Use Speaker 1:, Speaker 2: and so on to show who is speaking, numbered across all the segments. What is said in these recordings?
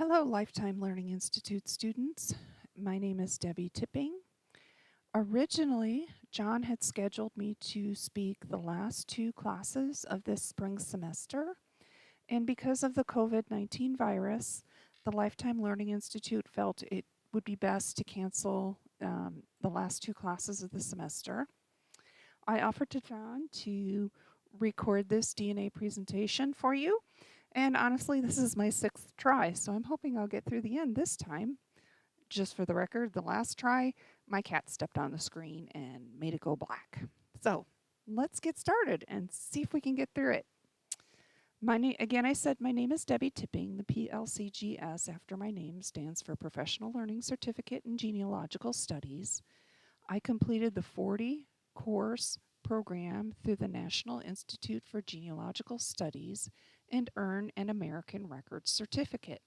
Speaker 1: Hello, Lifetime Learning Institute students. My name is Debbie Tipping. Originally, John had scheduled me to speak the last two classes of this spring semester, and because of the COVID-19 virus, the Lifetime Learning Institute felt it would be best to cancel the last two classes of the semester. I offered to John to record this DNA presentation for you, and honestly, this is my sixth try, so I'm hoping I'll get through the end this time. Just for the record, the last try, my cat stepped on the screen and made it go black. So let's get started and see if we can get through it. Again, I said my name is Debbie Tipping. The PLCGS after my name stands for Professional Learning Certificate in Genealogical Studies. I completed the 40 course program through the National Institute for Genealogical Studies and earned an American Records Certificate.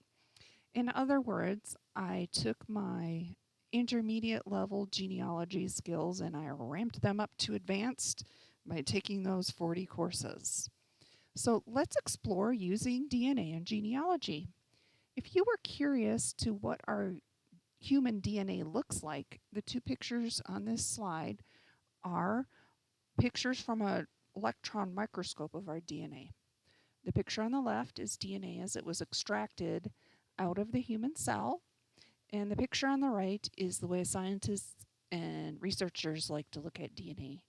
Speaker 1: In other words, I took my intermediate level genealogy skills and I ramped them up to advanced by taking those 40 courses. So let's explore using DNA and genealogy. If you were curious to what our human DNA looks like, the two pictures on this slide are pictures from an electron microscope of our DNA. The picture on the left is DNA as it was extracted out of the human cell, and the picture on the right is the way scientists and researchers like to look at DNA.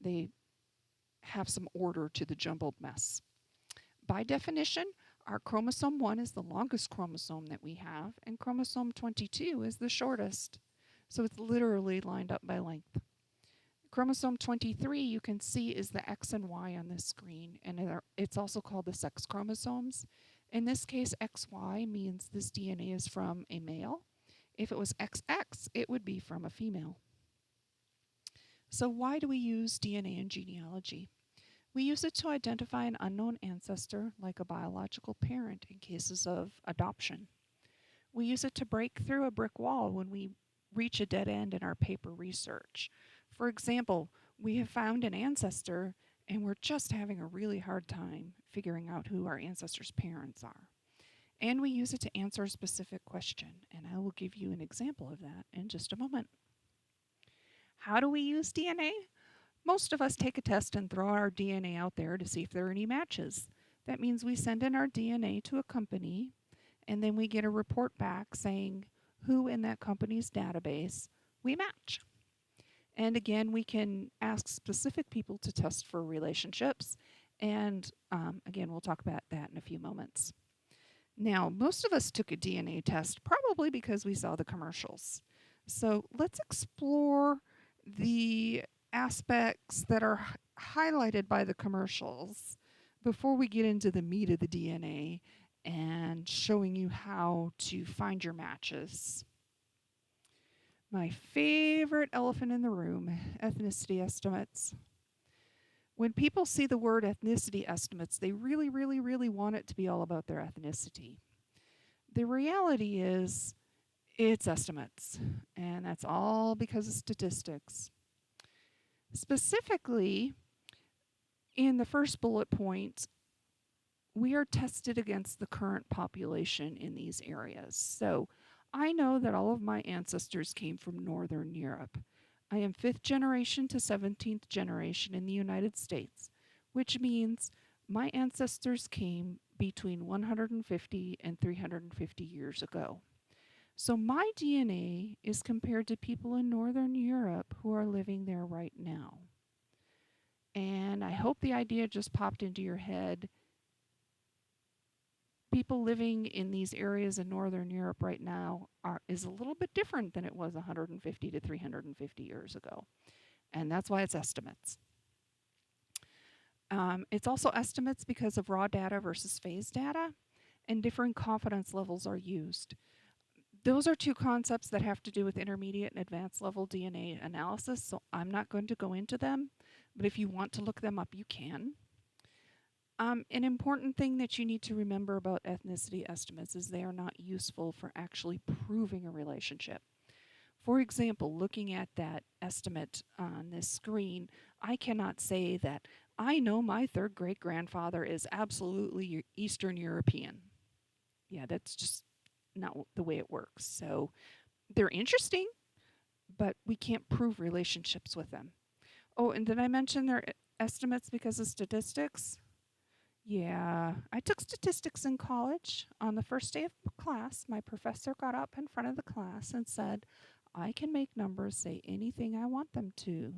Speaker 1: They have some order to the jumbled mess. By definition, our chromosome 1 is the longest chromosome that we have, and chromosome 22 is the shortest. So it's literally lined up by length. Chromosome 23, you can see, is the X and Y on this screen, and it's also called the sex chromosomes. In this case, XY means this DNA is from a male. If it was XX, it would be from a female. So why do we use DNA in genealogy? We use it to identify an unknown ancestor, like a biological parent, in cases of adoption. We use it to break through a brick wall when we reach a dead end in our paper research. For example, we have found an ancestor and we're just having a really hard time figuring out who our ancestor's parents are. And we use it to answer a specific question, and I will give you an example of that in just a moment. How do we use DNA? Most of us take a test and throw our DNA out there to see if there are any matches. That means we send in our DNA to a company, and then we get a report back saying who in that company's database we match. And again, we can ask specific people to test for relationships. And again, we'll talk about that in a few moments. Now, most of us took a DNA test probably because we saw the commercials. So let's explore the aspects that are highlighted by the commercials before we get into the meat of the DNA and showing you how to find your matches. My favorite elephant in the room, ethnicity estimates. When people see the word ethnicity estimates, they really want it to be all about their ethnicity. The reality is, it's estimates, and that's all because of statistics. Specifically, in the first bullet point, we are tested against the current population in these areas. So I know that all of my ancestors came from Northern Europe. I am 5th generation to 17th generation in the United States, which means my ancestors came between 150 and 350 years ago. So my DNA is compared to people in Northern Europe who are living there right now. And I hope the idea just popped into your head. People living in these areas in Northern Europe right now is a little bit different than it was 150 to 350 years ago. And that's why it's estimates. It's also estimates because of raw data versus phase data, and different confidence levels are used. Those are two concepts that have to do with intermediate and advanced level DNA analysis, so I'm not going to go into them, but if you want to look them up, you can. An important thing that you need to remember about ethnicity estimates is they are not useful for actually proving a relationship. For example, looking at that estimate on this screen, I cannot say that I know my third great grandfather is absolutely Eastern European. Yeah, that's just not the way it works. So they're interesting, but we can't prove relationships with them. Oh, and did I mention they're estimates because of statistics? Yeah, I took statistics in college. On the first day of class, my professor got up in front of the class and said, I can make numbers say anything I want them to.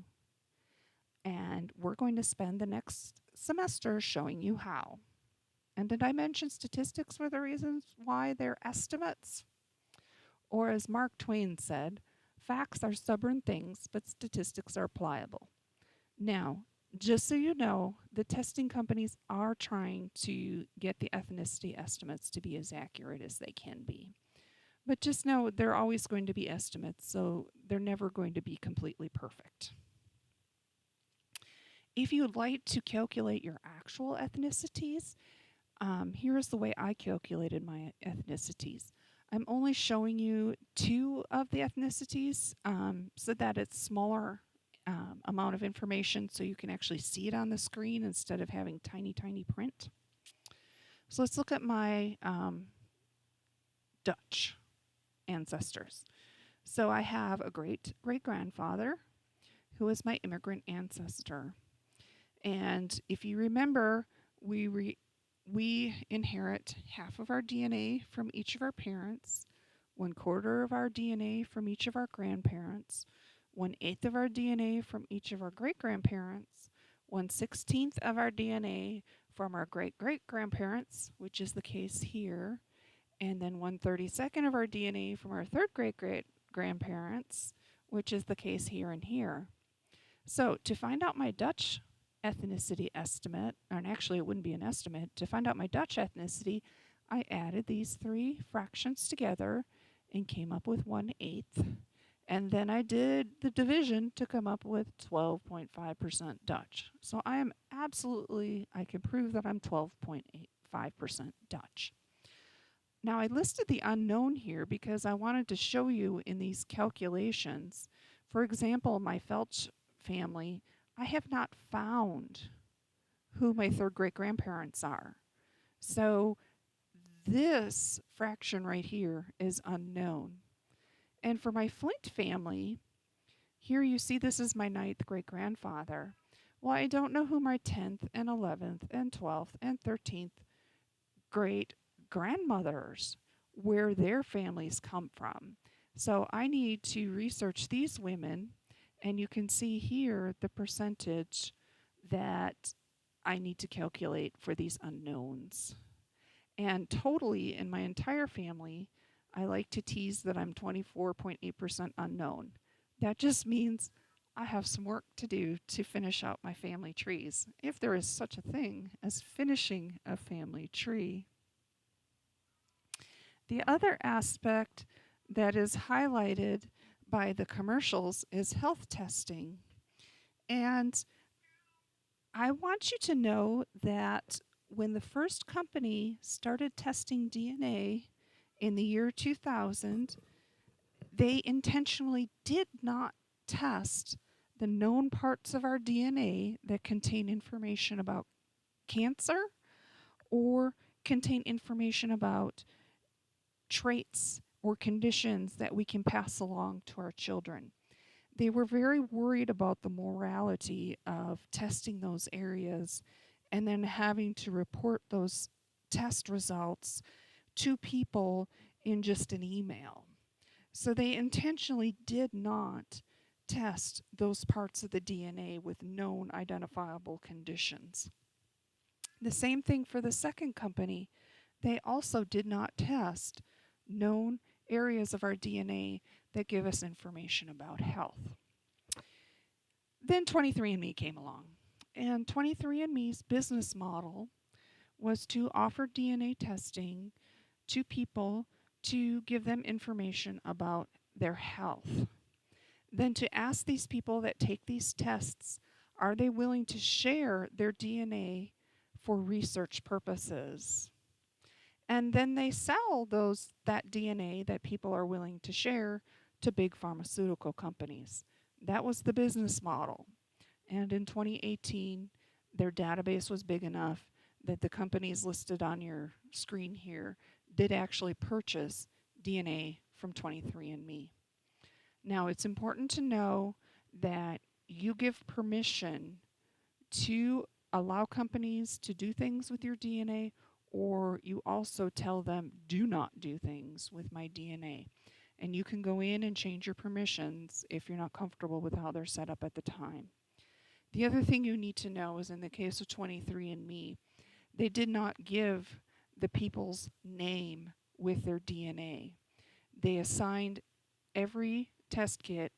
Speaker 1: And we're going to spend the next semester showing you how. And did I mention statistics were the reasons why they're estimates? Or as Mark Twain said, facts are stubborn things, but statistics are pliable. Now, just so you know, the testing companies are trying to get the ethnicity estimates to be as accurate as they can be. But just know they're always going to be estimates, so they're never going to be completely perfect. If you would like to calculate your actual ethnicities, here's the way I calculated my ethnicities. I'm only showing you 2 of the ethnicities so that it's smaller amount of information so you can actually see it on the screen instead of having tiny, tiny print. So let's look at my Dutch ancestors. So I have a great-great-grandfather who is my immigrant ancestor. And if you remember, we inherit half of our DNA from each of our parents, 1/4 of our DNA from each of our grandparents, 1/8 of our DNA from each of our great grandparents, 1/16 of our DNA from our great great grandparents, which is the case here, and then 1/32 of our DNA from our third great great grandparents, which is the case here and here. So to find out my Dutch ethnicity estimate, and actually it wouldn't be an estimate, to find out my Dutch ethnicity, I added these 3 fractions together and came up with 1/8. And then I did the division to come up with 12.5% Dutch. So I can prove that I'm 12.85% Dutch. Now I listed the unknown here because I wanted to show you in these calculations. For example, my Felch family, I have not found who my third great grandparents are. So this fraction right here is unknown. And for my Flint family, here you see this is my 9th great grandfather. Well, I don't know who my 10th and 11th and 12th and 13th great grandmothers, where their families come from. So I need to research these women, and you can see here the percentage that I need to calculate for these unknowns. And totally in my entire family, I like to tease that I'm 24.8% unknown. That just means I have some work to do to finish out my family trees, if there is such a thing as finishing a family tree. The other aspect that is highlighted by the commercials is health testing. And I want you to know that when the first company started testing DNA in the year 2000, they intentionally did not test the known parts of our DNA that contain information about cancer or contain information about traits or conditions that we can pass along to our children. They were very worried about the morality of testing those areas and then having to report those test results to people in just an email. So they intentionally did not test those parts of the DNA with known identifiable conditions. The same thing for the second company. They also did not test known areas of our DNA that give us information about health. Then 23andMe came along. And 23andMe's business model was to offer DNA testing to people to give them information about their health. Then to ask these people that take these tests, are they willing to share their DNA for research purposes? And then they sell that DNA that people are willing to share to big pharmaceutical companies. That was the business model. And in 2018, their database was big enough that the companies listed on your screen here did actually purchase DNA from 23andMe. Now, it's important to know that you give permission to allow companies to do things with your DNA, or you also tell them, do not do things with my DNA. And you can go in and change your permissions if you're not comfortable with how they're set up at the time. The other thing you need to know is in the case of 23andMe, they did not give the people's name with their DNA. They assigned every test kit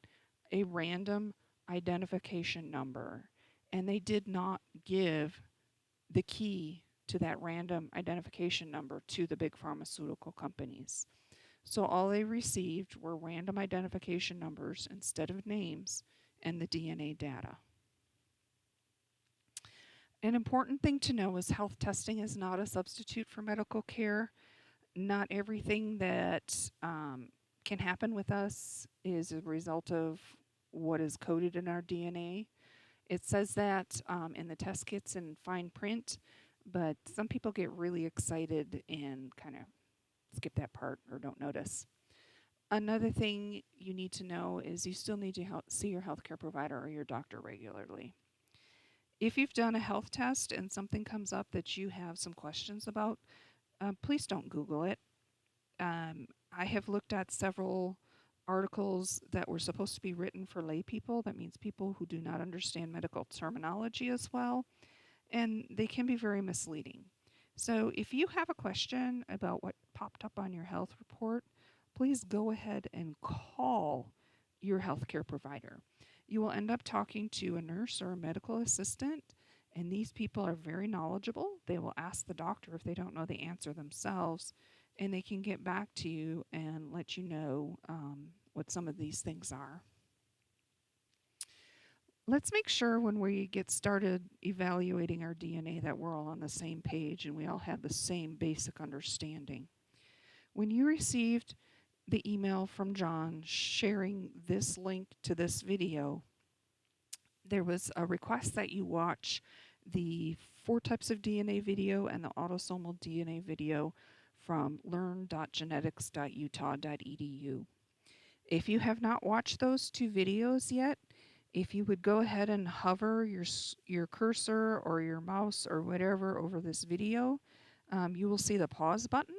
Speaker 1: a random identification number, and they did not give the key to that random identification number to the big pharmaceutical companies. So all they received were random identification numbers instead of names and the DNA data. An important thing to know is health testing is not a substitute for medical care. Not everything that can happen with us is a result of what is coded in our DNA. It says that in the test kits in fine print, but some people get really excited and kind of skip that part or don't notice. Another thing you need to know is you still need to see your healthcare provider or your doctor regularly. If you've done a health test and something comes up that you have some questions about, please don't Google it. I have looked at several articles that were supposed to be written for lay people. That means people who do not understand medical terminology as well, and they can be very misleading. So if you have a question about what popped up on your health report, please go ahead and call your healthcare provider. You will end up talking to a nurse or a medical assistant, and these people are very knowledgeable. They will ask the doctor if they don't know the answer themselves, and they can get back to you and let you know what some of these things are. Let's make sure when we get started evaluating our DNA that we're all on the same page and we all have the same basic understanding. When you received the email from John sharing this link to this video, there was a request that you watch the 4 types of DNA video and the autosomal DNA video from learn.genetics.utah.edu. If you have not watched those 2 videos yet, if you would go ahead and hover your cursor or your mouse or whatever over this video, you will see the pause button.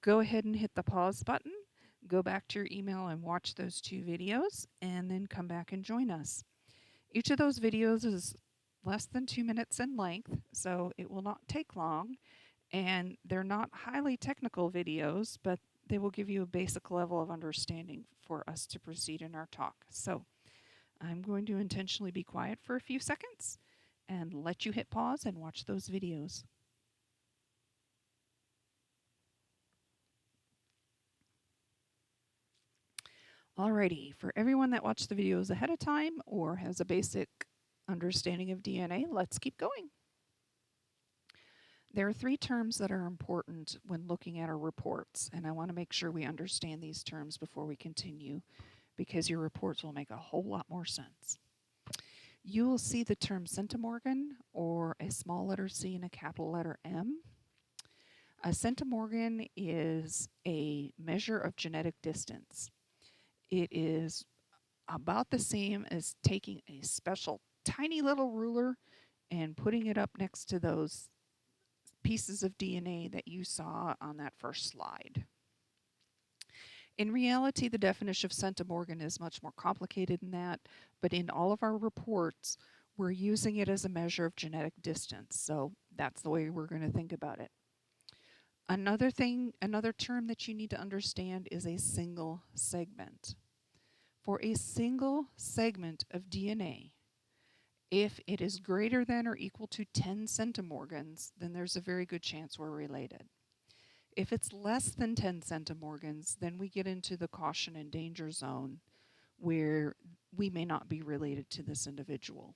Speaker 1: Go ahead and hit the pause button, go back to your email and watch those 2 videos, and then come back and join us. Each of those videos is less than 2 minutes in length, so it will not take long, and they're not highly technical videos, but they will give you a basic level of understanding for us to proceed in our talk. So I'm going to intentionally be quiet for a few seconds and let you hit pause and watch those videos. Alrighty, for everyone that watched the videos ahead of time or has a basic understanding of DNA, let's keep going. There are 3 terms that are important when looking at our reports, and I want to make sure we understand these terms before we continue, because your reports will make a whole lot more sense. You will see the term centimorgan, or a small letter C and a capital letter M. A centimorgan is a measure of genetic distance. It is about the same as taking a special tiny little ruler and putting it up next to those pieces of DNA that you saw on that first slide. In reality, the definition of centimorgan is much more complicated than that, but in all of our reports, we're using it as a measure of genetic distance, so that's the way we're going to think about it. Another term that you need to understand is a single segment. For a single segment of DNA, if it is greater than or equal to 10 centimorgans, then there's a very good chance we're related. If it's less than 10 centimorgans, then we get into the caution and danger zone where we may not be related to this individual.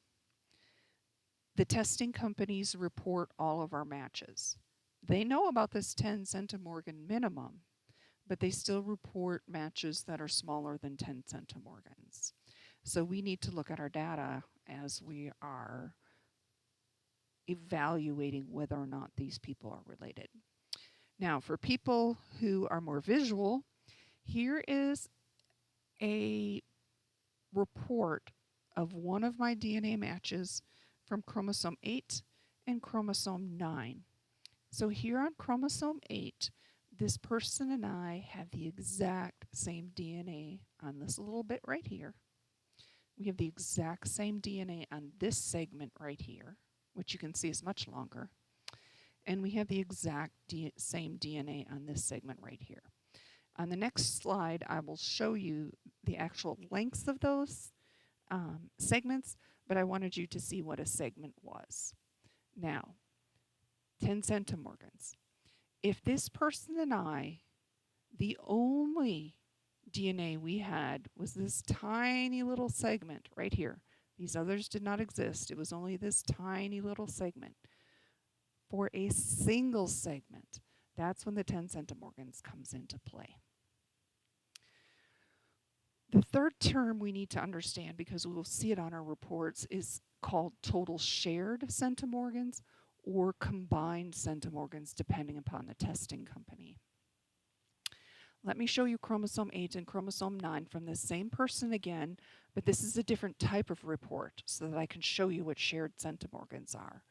Speaker 1: The testing companies report all of our matches. They know about this 10 centimorgan minimum, but they still report matches that are smaller than 10 centimorgans. So we need to look at our data as we are evaluating whether or not these people are related. Now, for people who are more visual, Here is a report of one of my DNA matches from chromosome 8 and chromosome 9. So here on chromosome 8, this person and I have the exact same DNA on this little bit right here. We have the exact same DNA on this segment right here, which you can see is much longer. And we have the exact same DNA on this segment right here. On the next slide, I will show you the actual lengths of those segments, but I wanted you to see what a segment was. Now, 10 centimorgans. If this person and I, the only DNA we had was this tiny little segment right here. These others did not exist. It was only this tiny little segment. For a single segment, that's when the 10 centimorgans comes into play. The third term we need to understand, because we will see it on our reports, is called total shared centimorgans or combined centimorgans, depending upon the testing company. Let me show you chromosome 8 and chromosome 9 from the same person again, but this is a different type of report so that I can show you what shared centimorgans are.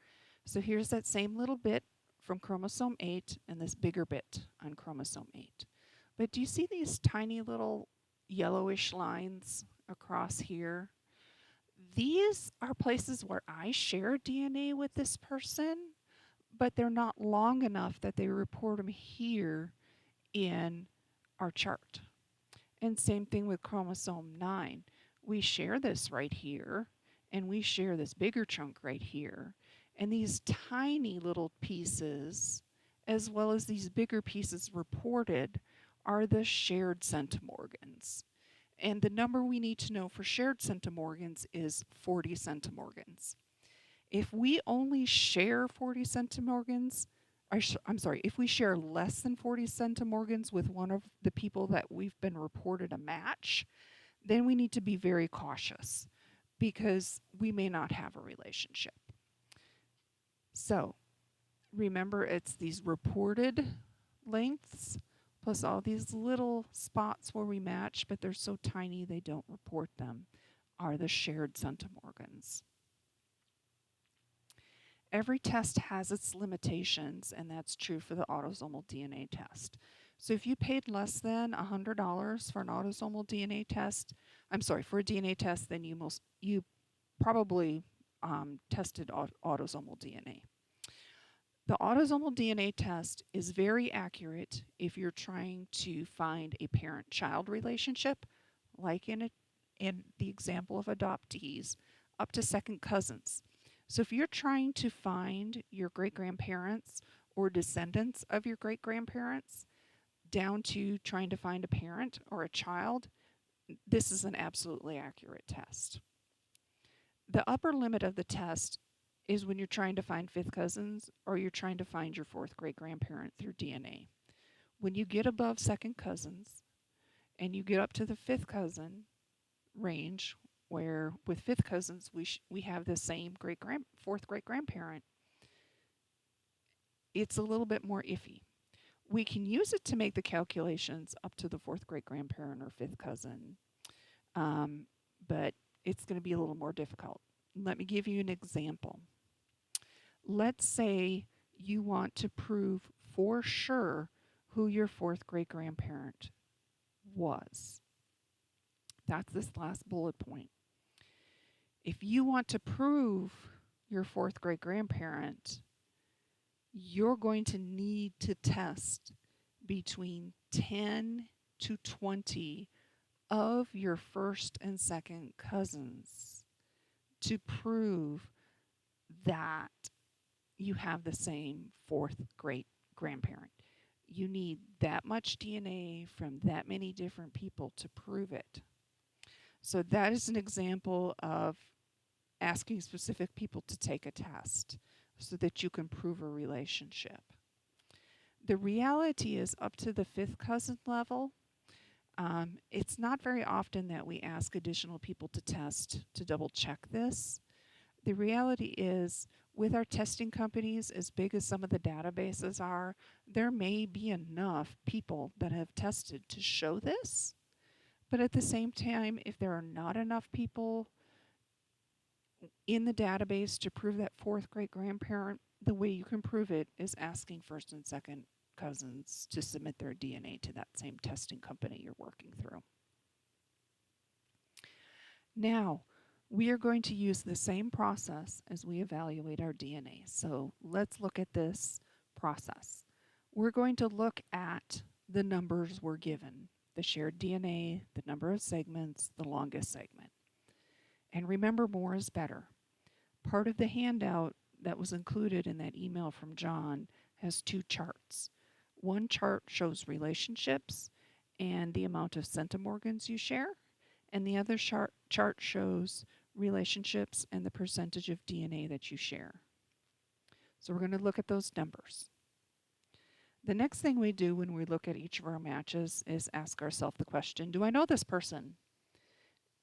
Speaker 1: So here's that same little bit from chromosome 8 and this bigger bit on chromosome 8. But do you see these tiny little yellowish lines across here? These are places where I share DNA with this person, but they're not long enough that they report them here in our chart. And same thing with chromosome 9. We share this right here, and we share this bigger chunk right here. And these tiny little pieces, as well as these bigger pieces reported, are the shared centimorgans. And the number we need to know for shared centimorgans is 40 centimorgans. If we only share 40 centimorgans, if we share less than 40 centimorgans with one of the people that we've been reported a match, then we need to be very cautious because we may not have a relationship. So remember, it's these reported lengths plus all these little spots where we match, but they're so tiny they don't report them, are the shared centimorgans. Every test has its limitations, and that's true for the autosomal DNA test. So if you paid less than $100 for an autosomal DNA test, for a DNA test, then you probably tested autosomal DNA. The autosomal DNA test is very accurate if you're trying to find a parent-child relationship, like in the example of adoptees, up to second cousins. So if you're trying to find your great-grandparents or descendants of your great-grandparents down to trying to find a parent or a child, this is an absolutely accurate test. The upper limit of the test is when you're trying to find fifth cousins or you're trying to find your fourth great-grandparent through DNA. When you get above second cousins and you get up to the fifth cousin range, where with fifth cousins we have the same fourth great-grandparent, it's a little bit more iffy. We can use it to make the calculations up to the fourth great-grandparent or fifth cousin, but it's going to be a little more difficult. Let me give you an example. Let's say you want to prove for sure who your fourth great-grandparent was. That's this last bullet point. If you want to prove your fourth great-grandparent, you're going to need to test between 10 to 20 of your first and second cousins to prove that you have the same fourth great-grandparent. You need that much DNA from that many different people to prove it. So that is an example of asking specific people to take a test so that you can prove a relationship. The reality is, up to the fifth cousin level, it's not very often that we ask additional people to test to double check this. The reality is, with our testing companies, as big as some of the databases are, there may be enough people that have tested to show this. But at the same time, if there are not enough people in the database to prove that fourth great grandparent, the way you can prove it is asking first and second cousins to submit their DNA to that same testing company you're working through. Now, we are going to use the same process as we evaluate our DNA. So let's look at this process. We're going to look at the numbers we're given, the shared DNA, the number of segments, the longest segment. And remember, more is better. Part of the handout that was included in that email from John has two charts. One chart shows relationships and the amount of centimorgans you share, and the other chart shows relationships and the percentage of DNA that you share. So we're going to look at those numbers. The next thing we do when we look at each of our matches is ask ourselves the question, do I know this person?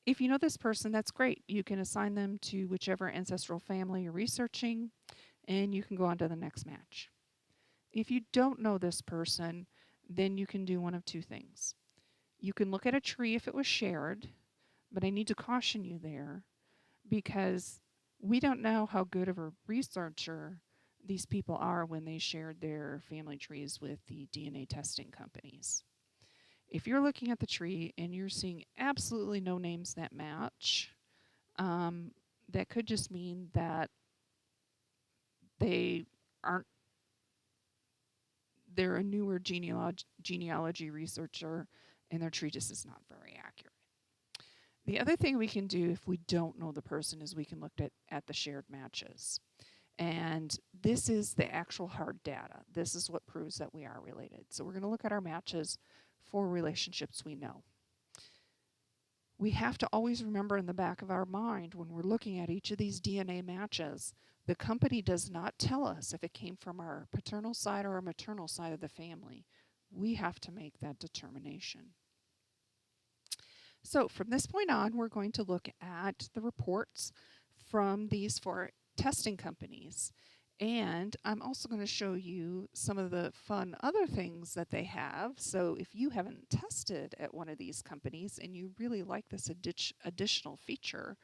Speaker 1: If you know this person, that's great. You can assign them to whichever ancestral family you're researching, and you can go on to the next match. If you don't know this person, then you can do one of two things. You can look at a tree if it was shared, but I need to caution you there because we don't know how good of a researcher these people are when they shared their family trees with the DNA testing companies. If you're looking at the tree and you're seeing absolutely no names that match, that could just mean that they're a newer genealogy researcher and their tree just is not very accurate. The other thing we can do if we don't know the person is we can look at the shared matches. And this is the actual hard data. This is what proves that we are related. So we're going to look at our matches for relationships we know. We have to always remember in the back of our mind when we're looking at each of these DNA matches, the company does not tell us if it came from our paternal side or our maternal side of the family. We have to make that determination. So from this point on, we're going to look at the reports from these four testing companies. And I'm also going to show you some of the fun other things that they have. So if you haven't tested at one of these companies and you really like this additional feature,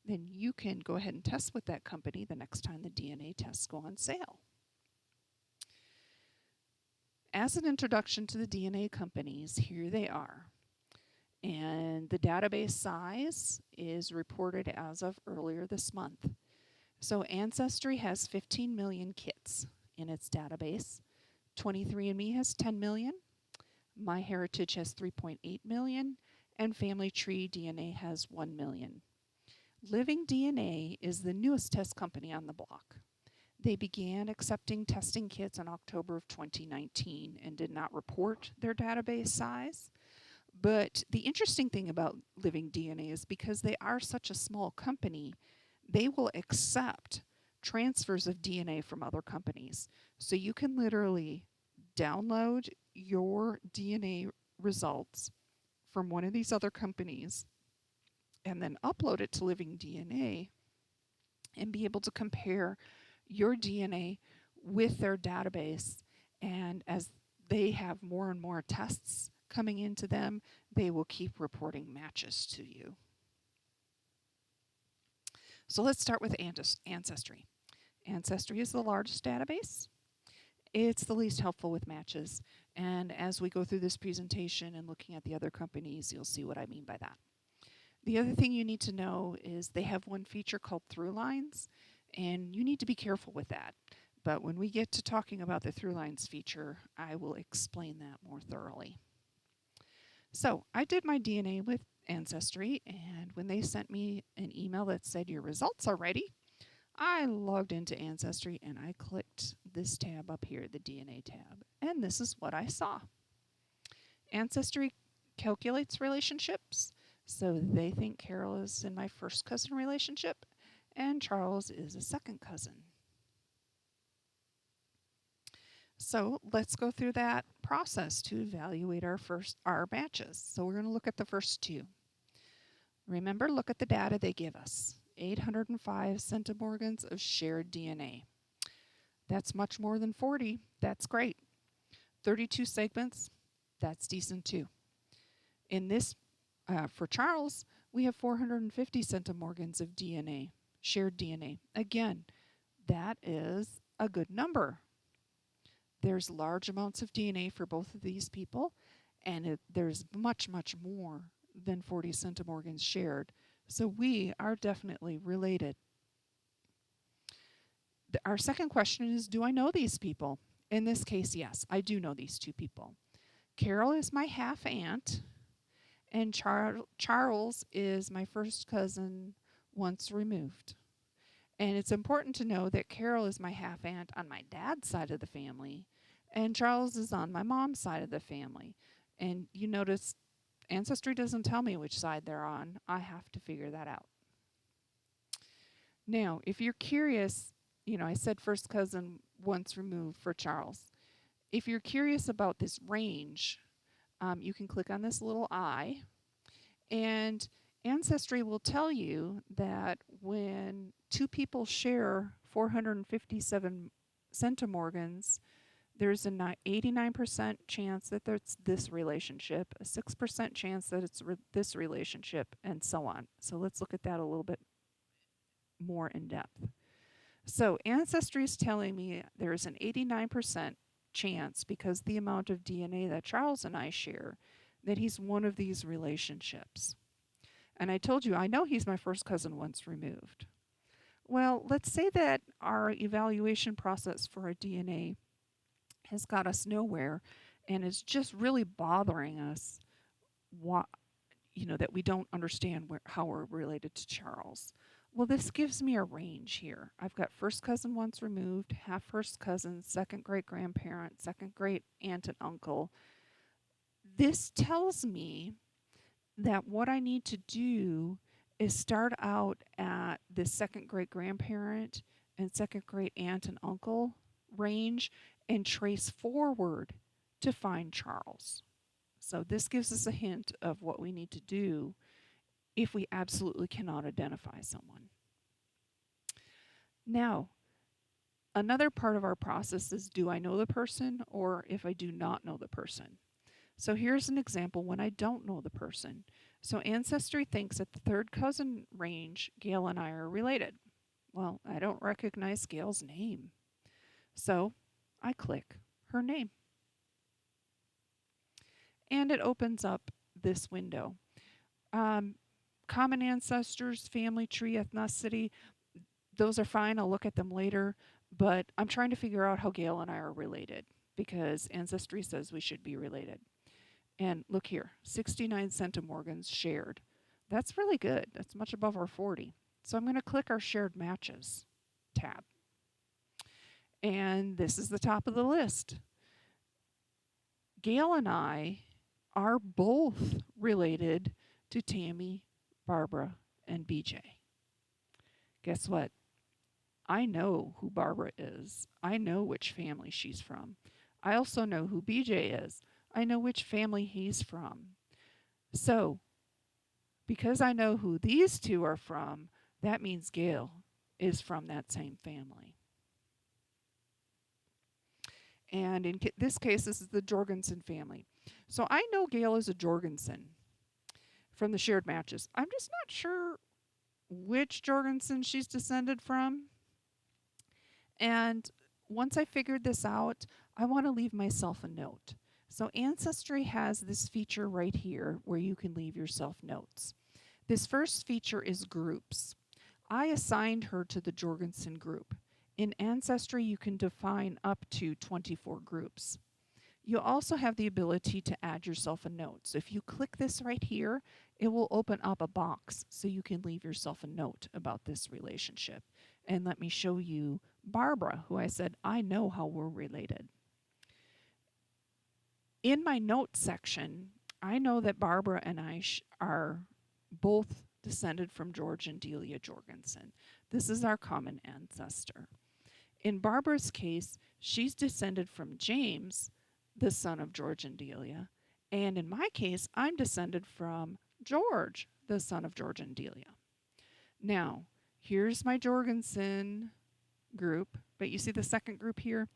Speaker 1: then you can go ahead and test with that company the next time the DNA tests go on sale. As an introduction to the DNA companies, here they are. And the database size is reported as of earlier this month. So Ancestry has 15 million kits in its database. 23andMe has 10 million. MyHeritage has 3.8 million. And Family Tree DNA has 1 million. Living DNA is the newest test company on the block. They began accepting testing kits in October of 2019 and did not report their database size. But the interesting thing about Living DNA is because they are such a small company, they will accept transfers of DNA from other companies. So you can literally download your DNA results from one of these other companies and then upload it to Living DNA and be able to compare your DNA with their database. And as they have more and more tests coming into them, they will keep reporting matches to you. So let's start with Ancestry. Ancestry is the largest database. It's the least helpful with matches. And as we go through this presentation and looking at the other companies, you'll see what I mean by that. The other thing you need to know is they have one feature called through lines, and you need to be careful with that. But when we get to talking about the through lines feature, I will explain that more thoroughly. So I did my DNA with Ancestry, and when they sent me an email that said your results are ready, I logged into Ancestry and I clicked this tab up here, the DNA tab, and this is what I saw. Ancestry calculates relationships, so they think Carol is in my first cousin relationship and Charles is a second cousin. So let's go through that process to evaluate our matches. So we're going to look at the first two. Remember, look at the data they give us. 805 centimorgans of shared DNA. That's much more than 40. That's great. 32 segments, that's decent too. In this, for Charles, we have 450 centimorgans of DNA, shared DNA. Again, that is a good number. There's large amounts of DNA for both of these people, and there's much, much more than 40 centimorgans shared. So we are definitely related. Our second question is, do I know these people? In this case, yes, I do know these two people. Carol is my half aunt, and Charles is my first cousin once removed. And it's important to know that Carol is my half aunt on my dad's side of the family, and Charles is on my mom's side of the family. And you notice Ancestry doesn't tell me which side they're on. I have to figure that out. Now, if you're curious, I said first cousin once removed for Charles. If you're curious about this range, you can click on this little eye, and Ancestry will tell you that when two people share 457 centimorgans, there's an 89% chance that there's this relationship, a 6% chance that it's this relationship, and so on. So let's look at that a little bit more in depth. So Ancestry is telling me there's an 89% chance, because the amount of DNA that Charles and I share, that he's one of these relationships. And I told you, I know he's my first cousin once removed. Well, let's say that our evaluation process for our DNA has got us nowhere and is just really bothering us, that we don't understand how we're related to Charles. Well, this gives me a range here. I've got first cousin once removed, half first cousin, second great grandparent, second great aunt and uncle. This tells me that what I need to do is start out at the second great grandparent and second great aunt and uncle range and trace forward to find Charles. So this gives us a hint of what we need to do if we absolutely cannot identify someone. Now, another part of our process is, do I know the person, or if I do not know the person? So here's an example when I don't know the person. So Ancestry thinks at the third cousin range, Gail and I are related. Well, I don't recognize Gail's name. So I click her name. And it opens up this window. Common ancestors, family tree, ethnicity, those are fine. I'll look at them later. But I'm trying to figure out how Gail and I are related, because Ancestry says we should be related. And look here, 69 centimorgans shared. That's really good. That's much above our 40. So I'm going to click our shared matches tab. And this is the top of the list. Gail and I are both related to Tammy, Barbara, and BJ. Guess what? I know who Barbara is. I know which family she's from. I also know who BJ is. I know which family he's from. So, because I know who these two are from, that means Gail is from that same family. And in this case, this is the Jorgensen family. So I know Gail is a Jorgensen from the shared matches. I'm just not sure which Jorgensen she's descended from. And once I figured this out, I want to leave myself a note. So Ancestry has this feature right here where you can leave yourself notes. This first feature is groups. I assigned her to the Jorgensen group. In Ancestry, you can define up to 24 groups. You also have the ability to add yourself a note. So if you click this right here, it will open up a box so you can leave yourself a note about this relationship. And let me show you Barbara, who I said, I know how we're related. In my notes section, I know that Barbara and I are both descended from George and Delia Jorgensen. This is our common ancestor. In Barbara's case, she's descended from James, the son of George and Delia. And in my case, I'm descended from George, the son of George and Delia. Now, Here's my Jorgensen group, but you see the second group here?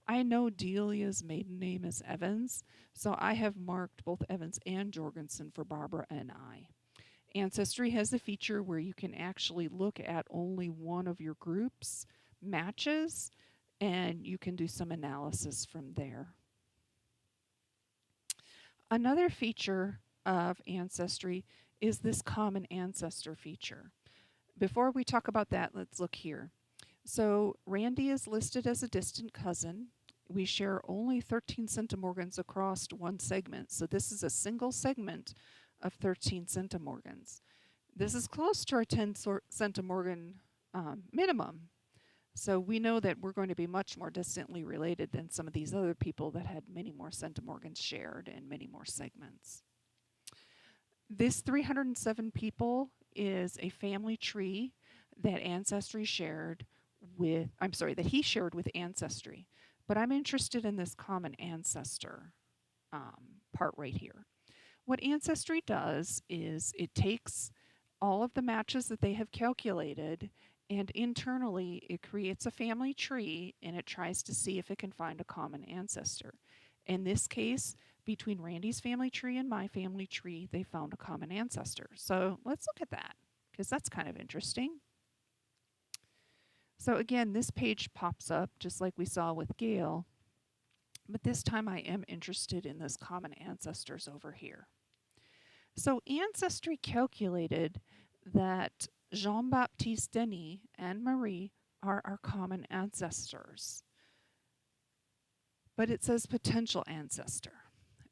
Speaker 1: I know Delia's maiden name is Evans, so I have marked both Evans and Jorgensen for Barbara and I. Ancestry has a feature where you can actually look at only one of your groups matches, and you can do some analysis from there. Another feature of Ancestry is this common ancestor feature. Before we talk about that, let's look here. So Randy is listed as a distant cousin. We share only 13 centimorgans across one segment. So this is a single segment of 13 centimorgans. This is close to our 10 centimorgan minimum. So we know that we're going to be much more distantly related than some of these other people that had many more centimorgans shared and many more segments. This 307 people is a family tree that Ancestry shared with, that he shared with Ancestry. But I'm interested in this common ancestor part right here. What Ancestry does is it takes all of the matches that they have calculated, and internally it creates a family tree, and it tries to see if it can find a common ancestor. In this case, between Randy's family tree and my family tree, they found a common ancestor. So let's look at that, because that's kind of interesting. So again, this page pops up just like we saw with Gail, but this time I am interested in this common ancestors over here. So Ancestry calculated that Jean-Baptiste Denis and Marie are our common ancestors. But it says potential ancestor.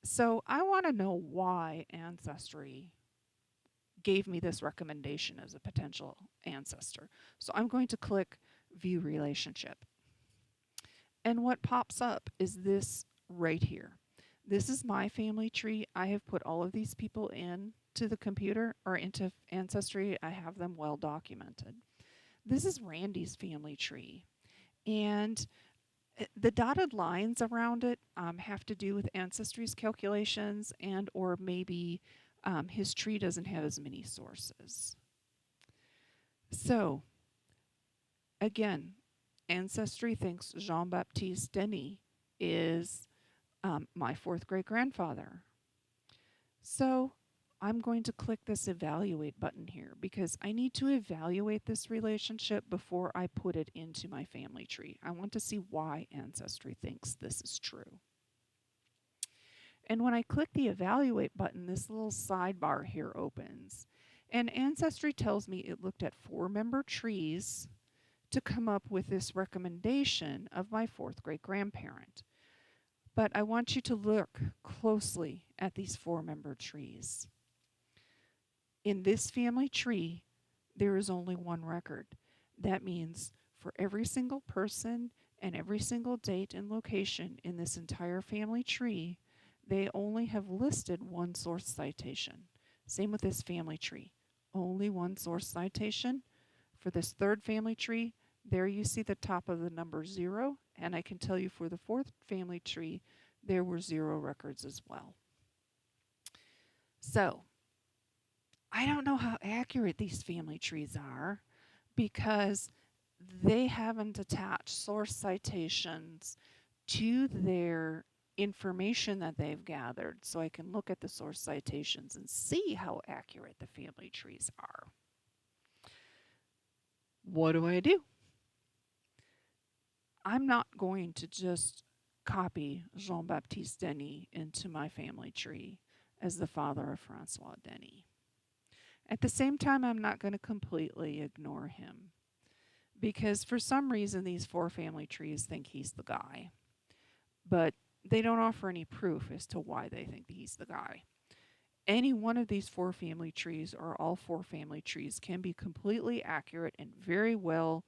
Speaker 1: So I want to know why Ancestry gave me this recommendation as a potential ancestor. So I'm going to click View Relationship. And what pops up is this right here. This is my family tree. I have put all of these people into the computer or into Ancestry. I have them well documented. This is Randy's family tree. And the dotted lines around it have to do with Ancestry's calculations, and or maybe his tree doesn't have as many sources. So again, Ancestry thinks Jean-Baptiste Denis is my fourth great grandfather. So I'm going to click this evaluate button here because I need to evaluate this relationship before I put it into my family tree. I want to see why Ancestry thinks this is true. And when I click the evaluate button, this little sidebar here opens. And Ancestry tells me it looked at 4-member trees to come up with this recommendation of my fourth great grandparent. But I want you to look closely at these 4-member trees. In this family tree, there is only one record. That means for every single person and every single date and location in this entire family tree, they only have listed one source citation. Same with this family tree. Only one source citation. For this third family tree, there you see the top of the number 0, and I can tell you for the fourth family tree, there were 0 records as well. So, I don't know how accurate these family trees are because they haven't attached source citations to their information that they've gathered, so I can look at the source citations and see how accurate the family trees are. What do? I'm not going to just copy Jean-Baptiste Denis into my family tree as the father of Francois Denis. At the same time, I'm not going to completely ignore him because for some reason these 4 family trees think he's the guy, but they don't offer any proof as to why they think he's the guy. Any one of these 4 family trees or all 4 family trees can be completely accurate and very well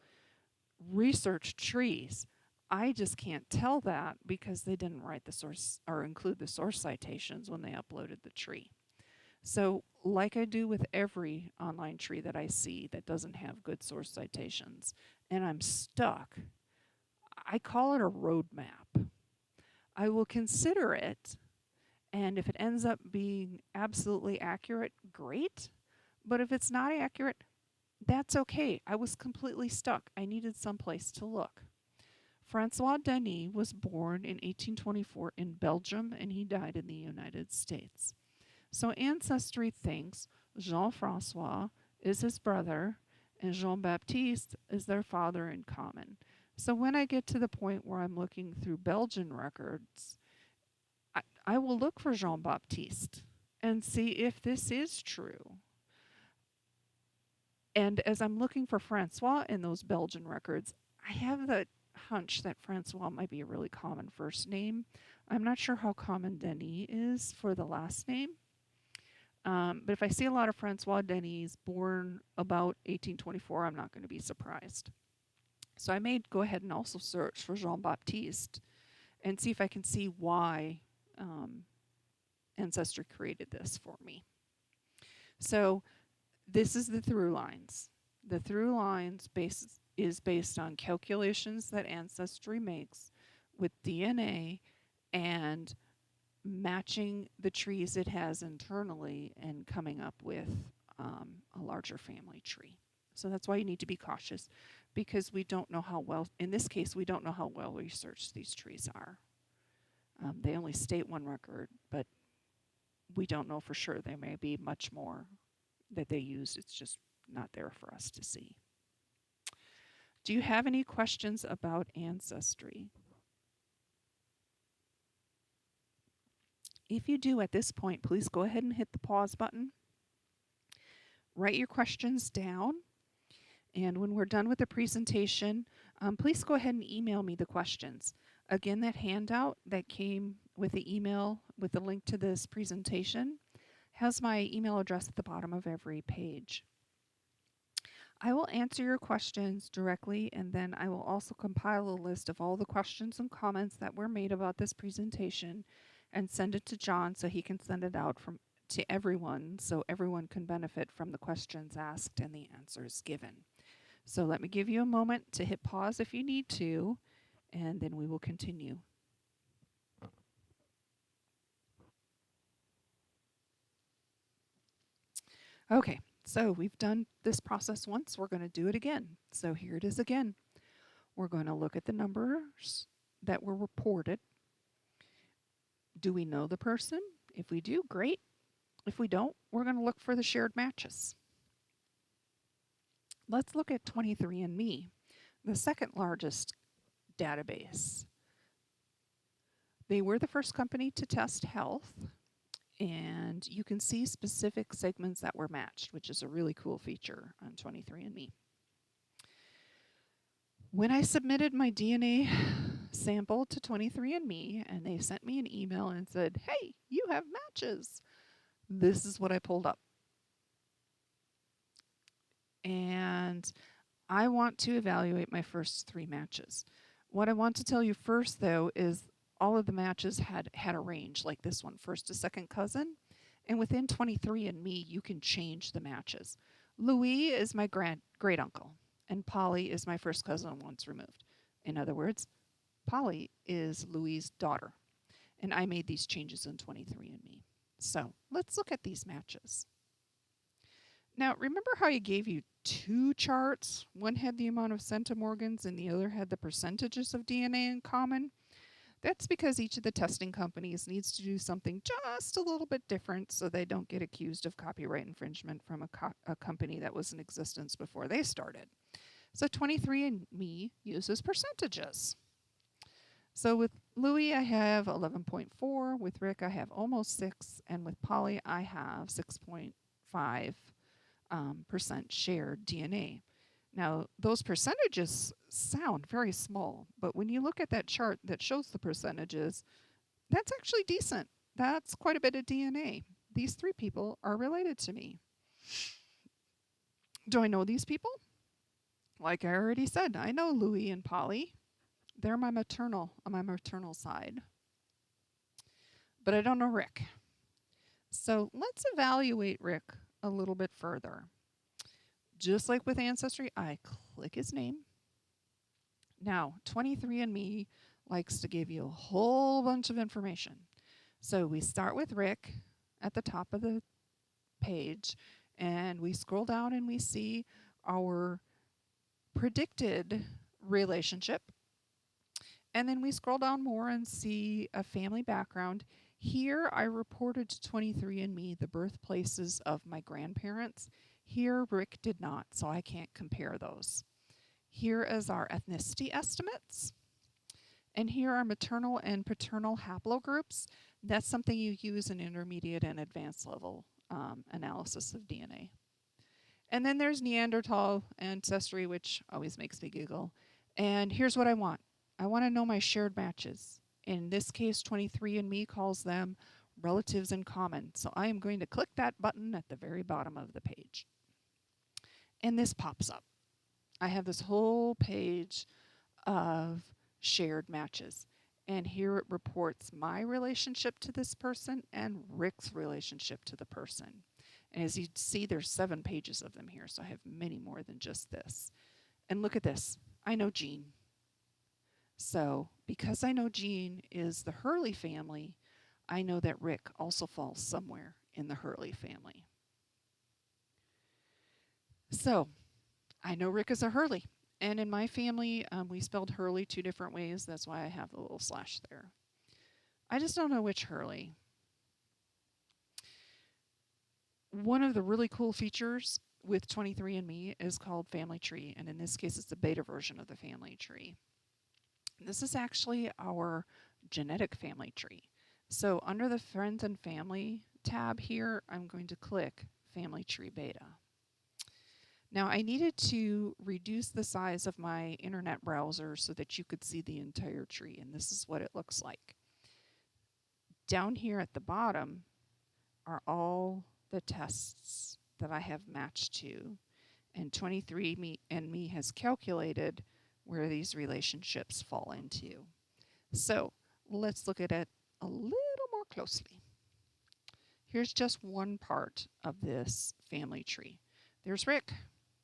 Speaker 1: researched trees. I just can't tell that because they didn't write the source or include the source citations when they uploaded the tree. So like I do with every online tree that I see that doesn't have good source citations and I'm stuck, I call it a roadmap. I will consider it, and if it ends up being absolutely accurate, great. But if it's not accurate, That's okay. I was completely stuck. I needed someplace to look. Francois Denis was born in 1824 in Belgium and he died in the United States. So Ancestry thinks Jean Francois is his brother and Jean Baptiste is their father in common. So when I get to the point where I'm looking through Belgian records, I will look for Jean Baptiste and see if this is true. And as I'm looking for Francois in those Belgian records, I have the hunch that Francois might be a really common first name. I'm not sure how common Denis is for the last name. But if I see a lot of Francois Denis born about 1824, I'm not going to be surprised. So I may go ahead and also search for Jean Baptiste and see if I can see why um, Ancestry created this for me. So this is the through lines. The through lines is based on calculations that Ancestry makes with DNA and matching the trees it has internally and coming up with a larger family tree. So that's why you need to be cautious because we don't know how well, in this case, we don't know how well researched these trees are. They only state one record, but we don't know for sure. There may be much more that they use. It's just not there for us to see. Do you have any questions about Ancestry? If you do at this point, please go ahead and hit the pause button. Write your questions down. And when we're done with the presentation, please go ahead and email me the questions. Again, that handout that came with the email with the link to this presentation has my email address at the bottom of every page. I will answer your questions directly, and then I will also compile a list of all the questions and comments that were made about this presentation and send it to John so he can send it out to everyone so everyone can benefit from the questions asked and the answers given. So let me give you a moment to hit pause if you need to, and then we will continue. Okay, so we've done this process once. We're going to do it again. So here it is again. We're going to look at the numbers that were reported. Do we know the person? If we do, great. If we don't, we're going to look for the shared matches. Let's look at 23andMe, the second largest database. They were the first company to test health, and you can see specific segments that were matched, which is a really cool feature on 23andMe. When I submitted my DNA sample to 23andMe and they sent me an email and said, hey, you have matches, this is what I pulled up. And I want to evaluate my first 3 matches. What I want to tell you first, though, is all of the matches had a range, like this one, first to second cousin. And within 23andMe, you can change the matches. Louis is my great uncle, and Polly is my first cousin once removed. In other words, Polly is Louis' daughter. And I made these changes in 23andMe. So let's look at these matches. Now, remember how I gave you 2 charts? One had the amount of centimorgans and the other had the percentages of DNA in common? That's because each of the testing companies needs to do something just a little bit different so they don't get accused of copyright infringement from a company that was in existence before they started. So 23andMe uses percentages. So with Louis, I have 11.4. With Rick, I have almost 6. And with Polly, I have 6.5% shared DNA. Now, those percentages sound very small, but when you look at that chart that shows the percentages, that's actually decent. That's quite a bit of DNA. These 3 people are related to me. Do I know these people? Like I already said, I know Louis and Polly. They're on my maternal side. But I don't know Rick. So let's evaluate Rick a little bit further. Just like with Ancestry, I click his name. Now, 23andMe likes to give you a whole bunch of information. So we start with Rick at the top of the page, and we scroll down and we see our predicted relationship. And then we scroll down more and see a family background. Here I reported to 23andMe the birthplaces of my grandparents. Here Rick did not, so I can't compare those. Here is our ethnicity estimates. And here are maternal and paternal haplogroups. That's something you use in intermediate and advanced level analysis of DNA. And then there's Neanderthal ancestry, which always makes me giggle. And here's what I want. I want to know my shared matches. In this case, 23andMe calls them relatives in common. So I am going to click that button at the very bottom of the page. And this pops up. I have this whole page of shared matches. And here it reports my relationship to this person and Rick's relationship to the person. And as you see, there's 7 pages of them here, so I have many more than just this. And look at this. I know Jean. So because I know Jean is the Hurley family, I know that Rick also falls somewhere in the Hurley family. So I know Rick is a Hurley. And in my family, we spelled Hurley 2 different ways. That's why I have the little slash there. I just don't know which Hurley. One of the really cool features with 23andMe is called Family Tree. And in this case, it's a beta version of the Family Tree. This is actually our genetic family tree. So under the Friends and Family tab here, I'm going to click Family Tree Beta. Now I needed to reduce the size of my internet browser so that you could see the entire tree, and this is what it looks like. Down here at the bottom are all the tests that I have matched to, and 23andMe has calculated where these relationships fall into. So let's look at it a little more closely. Here's just one part of this family tree. There's Rick.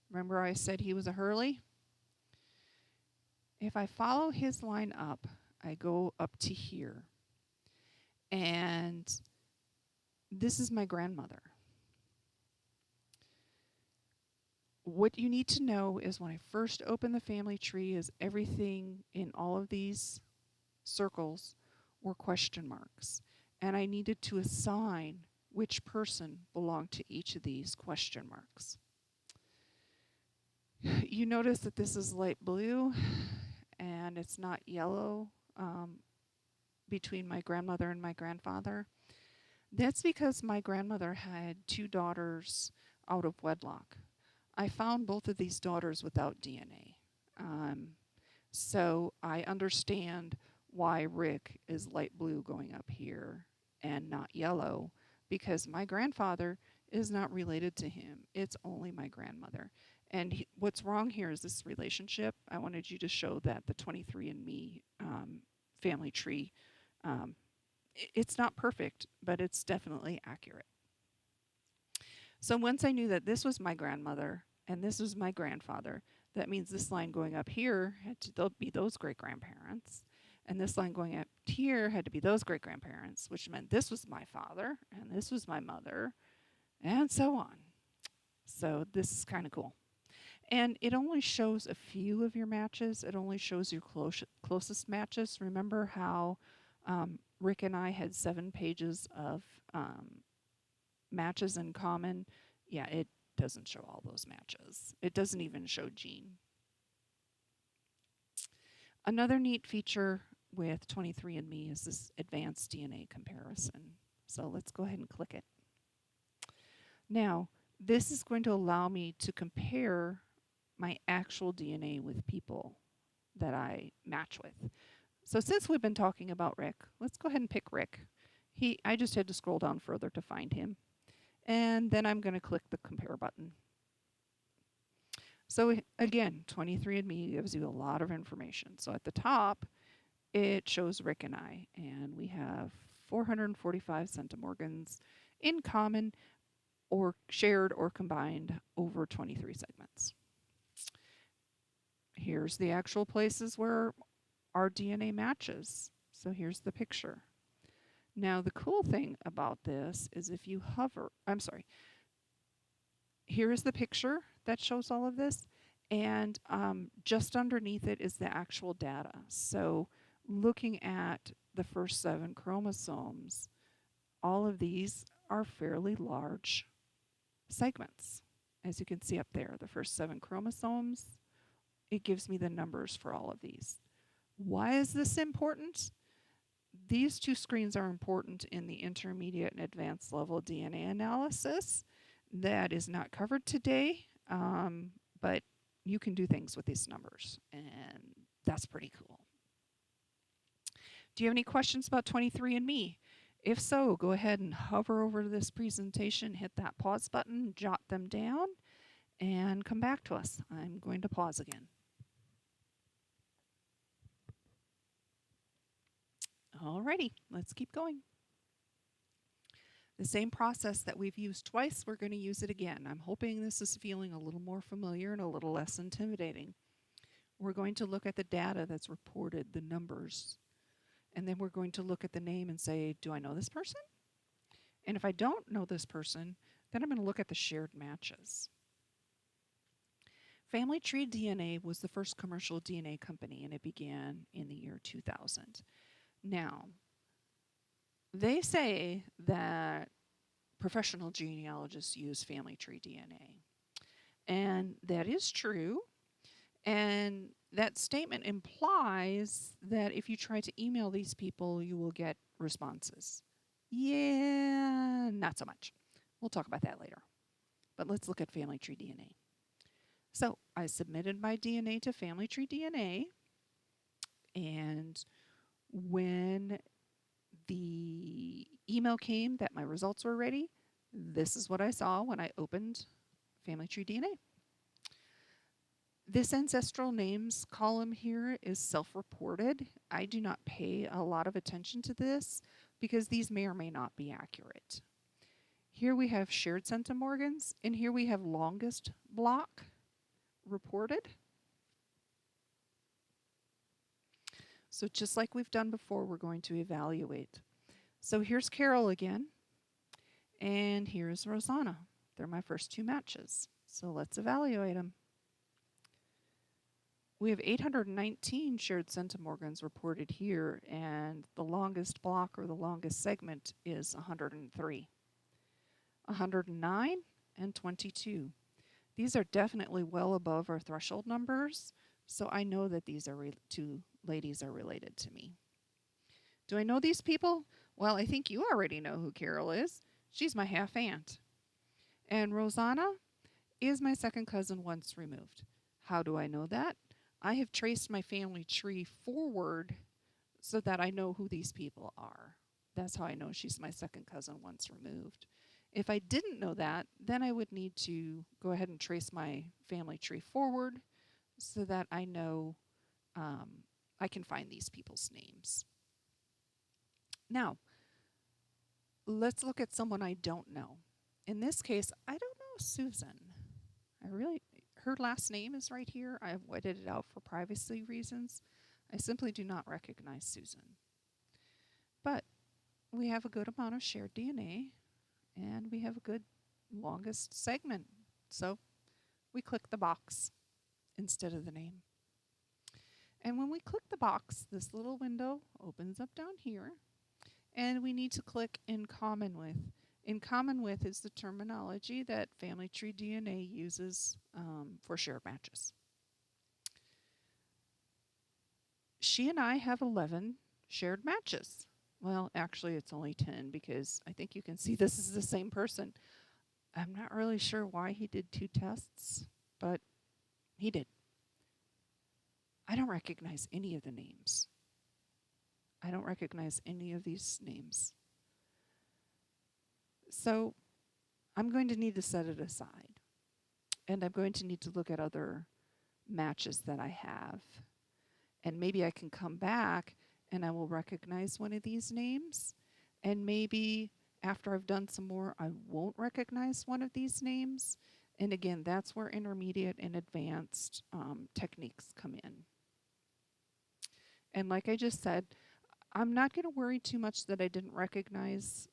Speaker 1: Remember I said he was a Hurley? If I follow his line up, I go up to here. And this is my grandmother. What you need to know is when I first open the family tree is everything in all of these circles were question marks. And I needed to assign which person belonged to each of these question marks. You notice that this is light blue and it's not yellow between my grandmother and my grandfather. That's because my grandmother had 2 daughters out of wedlock. I found both of these daughters without DNA. So I understand why Rick is light blue going up here and not yellow, because my grandfather is not related to him. It's only my grandmother. And what's wrong here is this relationship. I wanted you to show that the 23andMe family tree, it's not perfect, but it's definitely accurate. So once I knew that this was my grandmother and this was my grandfather, that means this line going up here had to be those great-grandparents. And this line going up here had to be those great-grandparents, which meant this was my father and this was my mother, and so on. So this is kind of cool. And it only shows a few of your matches. It only shows your closest matches. Remember how Rick and I had 7 pages of matches in common? Yeah, it doesn't show all those matches. It doesn't even show Jean. Another neat feature with 23andMe is this advanced DNA comparison. So let's go ahead and click it. Now, this is going to allow me to compare my actual DNA with people that I match with. So since we've been talking about Rick, let's go ahead and pick Rick. I just had to scroll down further to find him. And then I'm going to click the compare button. So again, 23andMe gives you a lot of information. So at the top, it shows Rick and I, and we have 445 centimorgans in common or shared or combined over 23 segments. Here's the actual places where our DNA matches. So here's the picture. Now the cool thing about this is if you hover, Here is the picture that shows all of this, and just underneath it is the actual data. So looking at the first 7 chromosomes, all of these are fairly large segments. As you can see up there, the first 7 chromosomes, it gives me the numbers for all of these. Why is this important? These 2 screens are important in the intermediate and advanced level DNA analysis. That is not covered today, but you can do things with these numbers, and that's pretty cool. Do you have any questions about 23andMe? If so, go ahead and hover over to this presentation, hit that pause button, jot them down, and come back to us. I'm going to pause again. Alrighty, let's keep going. The same process that we've used twice, we're going to use it again. I'm hoping this is feeling a little more familiar and a little less intimidating. We're going to look at the data that's reported, the numbers, and then we're going to look at the name and say, do I know this person? And if I don't know this person, then I'm going to look at the shared matches. Family Tree DNA was the first commercial DNA company, and it began in the year 2000. Now, they say that professional genealogists use family tree DNA, and that is true. And that statement implies that if you try to email these people, you will get responses. Yeah, not so much. We'll talk about that later. But let's look at family tree DNA. So I submitted my DNA to family tree DNA, and when the email came that my results were ready, this is what I saw when I opened family tree DNA. This ancestral names column here is self-reported. I do not pay a lot of attention to this because these may or may not be accurate. Here we have shared centimorgans, and here we have longest block reported. So just like we've done before, we're going to evaluate. So here's Carol again, and here's Rosanna. They're my first 2 matches. So let's evaluate them. We have 819 shared centimorgans reported here, and the longest block or the longest segment is 103. 109 and 22. These are definitely well above our threshold numbers, so I know that these are 2 ladies are related to me. Do I know these people? Well, I think you already know who Carol is. She's my half aunt. And Rosanna is my second cousin once removed. How do I know that? I have traced my family tree forward so that I know who these people are. That's how I know she's my second cousin once removed. If I didn't know that, then I would need to go ahead and trace my family tree forward so that I know I can find these people's names. Now, let's look at someone I don't know. In this case, I don't know Susan. Her last name is right here. I avoided it out for privacy reasons. I simply do not recognize Susan. But we have a good amount of shared DNA, and we have a good longest segment. So we click the box instead of the name. And when we click the box, this little window opens up down here, and we need to click In Common With. In Common With is the terminology that Family Tree DNA uses for shared matches. She and I have 11 shared matches. Well, actually, it's only 10 because I think you can see this is the same person. I'm not really sure why he did 2 tests, but he did. I don't recognize any of the names. I don't recognize any of these names. So I'm going to need to set it aside. And I'm going to need to look at other matches that I have. And maybe I can come back and I will recognize one of these names. And maybe after I've done some more, I won't recognize one of these names. And again, that's where intermediate and advanced techniques come in. And like I just said, I'm not going to worry too much that I didn't recognize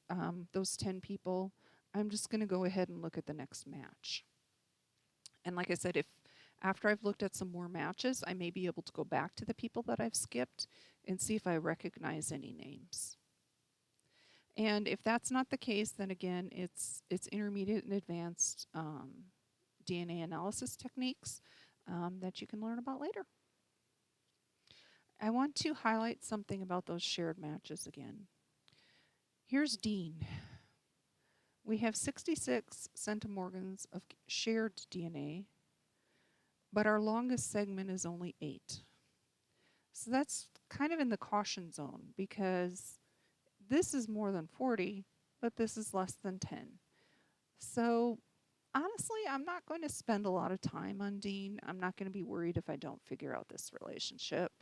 Speaker 1: those 10 people. I'm just going to go ahead and look at the next match. And like I said, if after I've looked at some more matches, I may be able to go back to the people that I've skipped and see if I recognize any names. And if that's not the case, then again, it's intermediate and advanced DNA analysis techniques that you can learn about later. I want to highlight something about those shared matches again. Here's Dean. We have 66 centimorgans of shared DNA, but our longest segment is only 8. So that's kind of in the caution zone because this is more than 40, but this is less than 10. So honestly, I'm not going to spend a lot of time on Dean. I'm not going to be worried if I don't figure out this relationship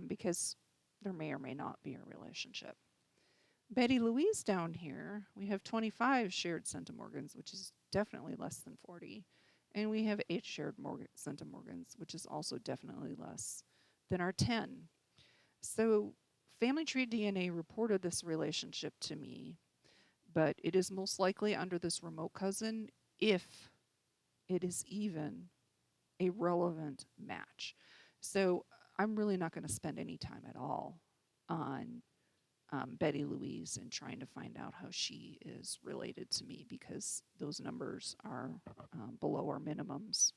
Speaker 1: because there may or may not be a relationship. Betty Louise down here, we have 25 shared centimorgans, which is definitely less than 40. And we have 8 shared centimorgans, which is also definitely less than our 10. So Family Tree DNA reported this relationship to me, but it is most likely under this remote cousin if it is even a relevant match. So I'm really not going to spend any time at all on Betty Louise and trying to find out how she is related to me because those numbers are below our minimums.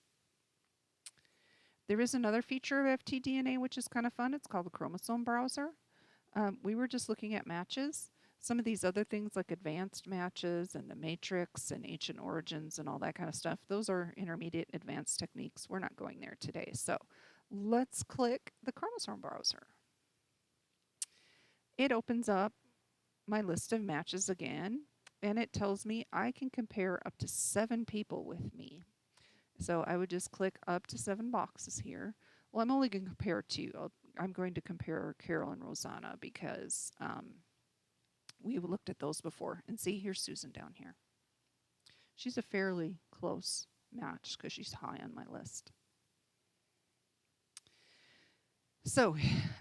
Speaker 1: There is another feature of FTDNA which is kind of fun. It's called the chromosome browser. We were just looking at matches. Some of these other things like advanced matches and the matrix and ancient origins and all that kind of stuff, those are intermediate advanced techniques. We're not going there today. So let's click the chromosome browser. It opens up my list of matches again, and it tells me I can compare up to 7 people with me. So I would just click up to 7 boxes here. Well, I'm only going to compare 2. I'm going to compare Carol and Rosanna because we looked at those before. And see, here's Susan down here. She's a fairly close match because she's high on my list. So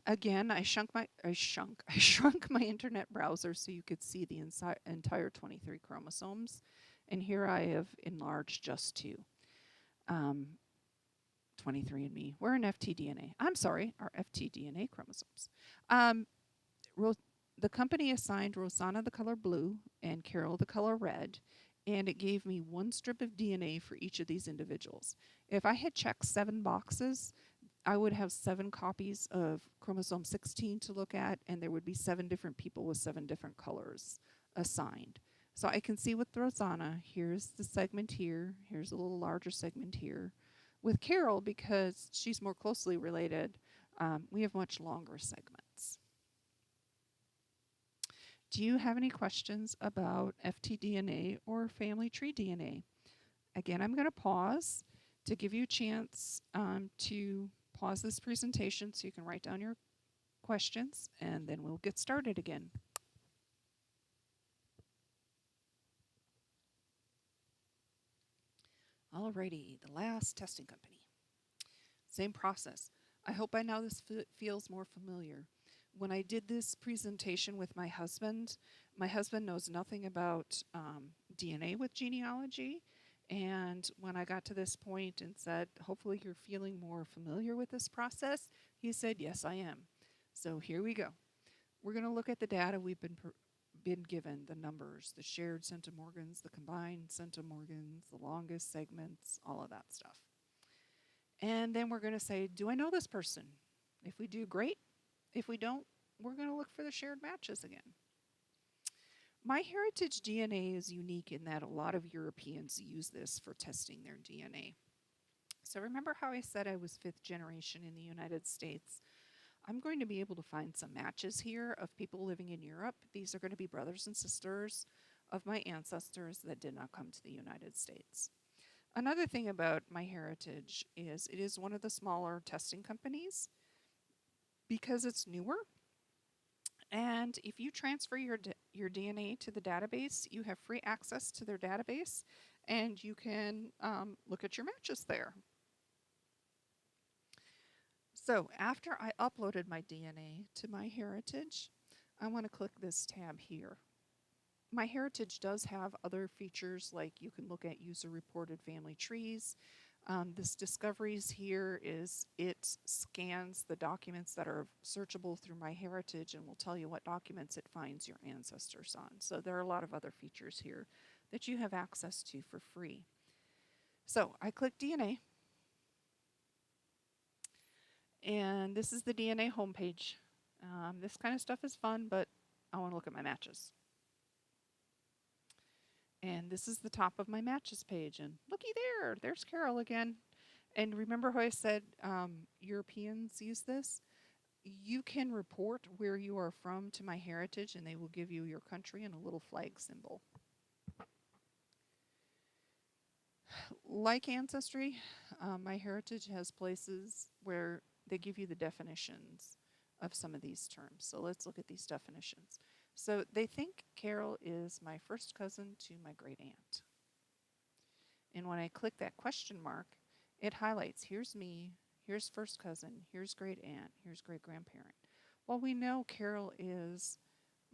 Speaker 1: again, I shrunk my internet browser so you could see the entire 23 chromosomes. And here I have enlarged just 2. 23andMe. We're an FTDNA. I'm sorry, our FTDNA chromosomes. The company assigned Rosanna the color blue and Carol the color red, and it gave me 1 strip of DNA for each of these individuals. If I had checked 7 boxes, I would have 7 copies of chromosome 16 to look at, and there would be 7 different people with 7 different colors assigned. So I can see with Rosanna, here's the segment here, here's a little larger segment here. With Carol, because she's more closely related, we have much longer segments. Do you have any questions about FTDNA or family tree DNA? Again, I'm going to pause to give you a chance to pause this presentation so you can write down your questions, and then we'll get started again. Alrighty, the last testing company. Same process. I hope by now this feels more familiar. When I did this presentation with my husband knows nothing about DNA with genealogy. And when I got to this point and said, hopefully you're feeling more familiar with this process, he said, yes, I am. So here we go. We're going to look at the data we've been given, the numbers, the shared centimorgans, the combined centimorgans, the longest segments, all of that stuff. And then we're going to say, do I know this person? If we do, great. If we don't, we're going to look for the shared matches again. MyHeritage DNA is unique in that a lot of Europeans use this for testing their DNA. So remember how I said I was 5th generation in the United States? I'm going to be able to find some matches here of people living in Europe. These are going to be brothers and sisters of my ancestors that did not come to the United States. Another thing about MyHeritage is it is one of the smaller testing companies because it's newer. And if you transfer your DNA to the database, you have free access to their database, and you can look at your matches there. So after I uploaded my DNA to MyHeritage, I want to click this tab here. MyHeritage does have other features, like you can look at user-reported family trees. This Discoveries here is it scans the documents that are searchable through MyHeritage and will tell you what documents it finds your ancestors on. So there are a lot of other features here that you have access to for free. So I click DNA, and this is the DNA homepage. This kind of stuff is fun, but I want to look at my matches. And this is the top of my matches page. And looky there, there's Carol again. And remember how I said Europeans use this? You can report where you are from to MyHeritage, and they will give you your country and a little flag symbol. Like Ancestry, MyHeritage has places where they give you the definitions of some of these terms. So let's look at these definitions. So they think Carol is my first cousin to my great aunt. And when I click that question mark, it highlights, here's me, here's first cousin, here's great aunt, here's great grandparent. Well, we know Carol is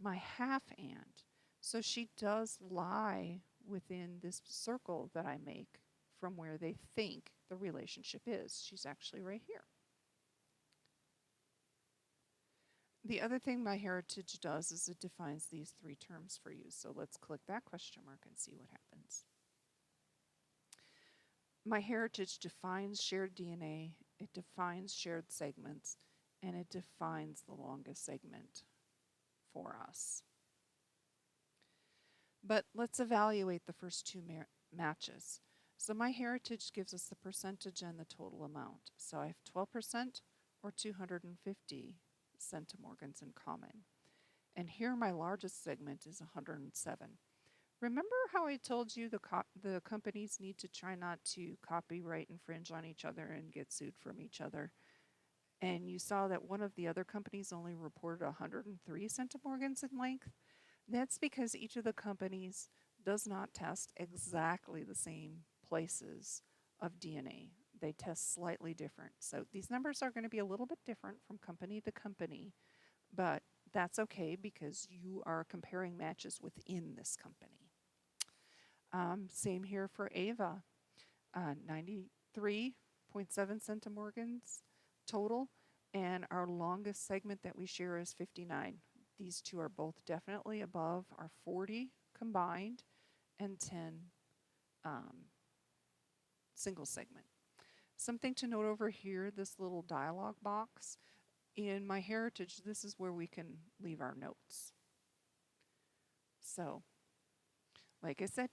Speaker 1: my half aunt, so she does lie within this circle that I make from where they think the relationship is. She's actually right here. The other thing MyHeritage does is it defines these three terms for you. So let's click that question mark and see what happens. MyHeritage defines shared DNA, it defines shared segments, and it defines the longest segment for us. But let's evaluate the first two matches. So MyHeritage gives us the percentage and the total amount. So I have 12% or 250 centimorgans in common. And here my largest segment is 107. Remember how I told you the companies need to try not to copyright infringe on each other and get sued from each other? And you saw that one of the other companies only reported 103 centimorgans in length? That's because each of the companies does not test exactly the same places of DNA. They test slightly different. So these numbers are going to be a little bit different from company to company, but that's okay because you are comparing matches within this company. Same here for Ava, 93.7 centimorgans total, and our longest segment that we share is 59. These two are both definitely above our 40 combined and 10 single segment. Something to note over here, this little dialog box. In MyHeritage, this is where we can leave our notes. So, like I said,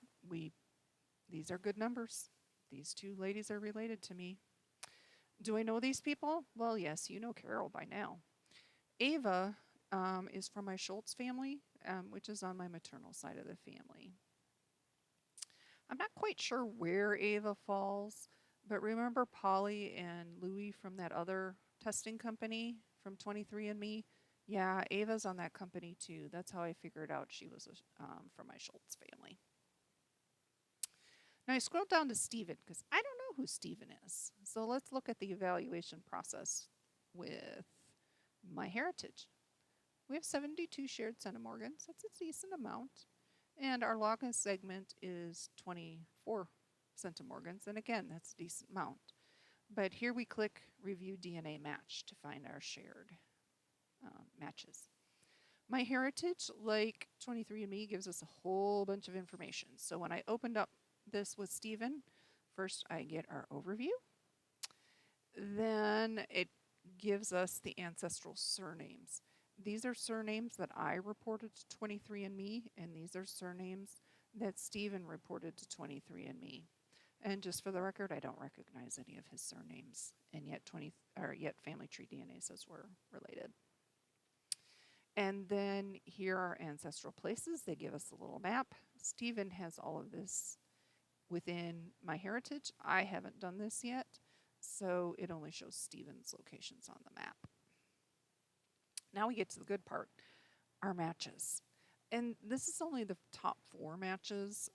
Speaker 1: these are good numbers. These two ladies are related to me. Do I know these people? Well, yes, you know Carol by now. Ava is from my Schultz family, which is on my maternal side of the family. I'm not quite sure where Ava falls, but remember Polly and Louie from that other testing company from 23andMe? Yeah, Ava's on that company too. That's how I figured out she was from my Schultz family. Now I scroll down to Stephen because I don't know who Stephen is. So let's look at the evaluation process with MyHeritage. We have 72 shared centimorgans. That's a decent amount. And our longest segment is 24 centimorgans. And again, that's a decent amount. But here we click Review DNA Match to find our shared matches. MyHeritage, like 23andMe, gives us a whole bunch of information. So when I opened up this with Stephen, first I get our overview. Then it gives us the ancestral surnames. These are surnames that I reported to 23andMe, and these are surnames that Stephen reported to 23andMe. And just for the record, I don't recognize any of his surnames, and yet Family Tree DNA says we're related. And then here are ancestral places. They give us a little map. Stephen has all of this within MyHeritage. I haven't done this yet, so it only shows Stephen's locations on the map. Now we get to the good part, our matches. And this is only the top 4 matches.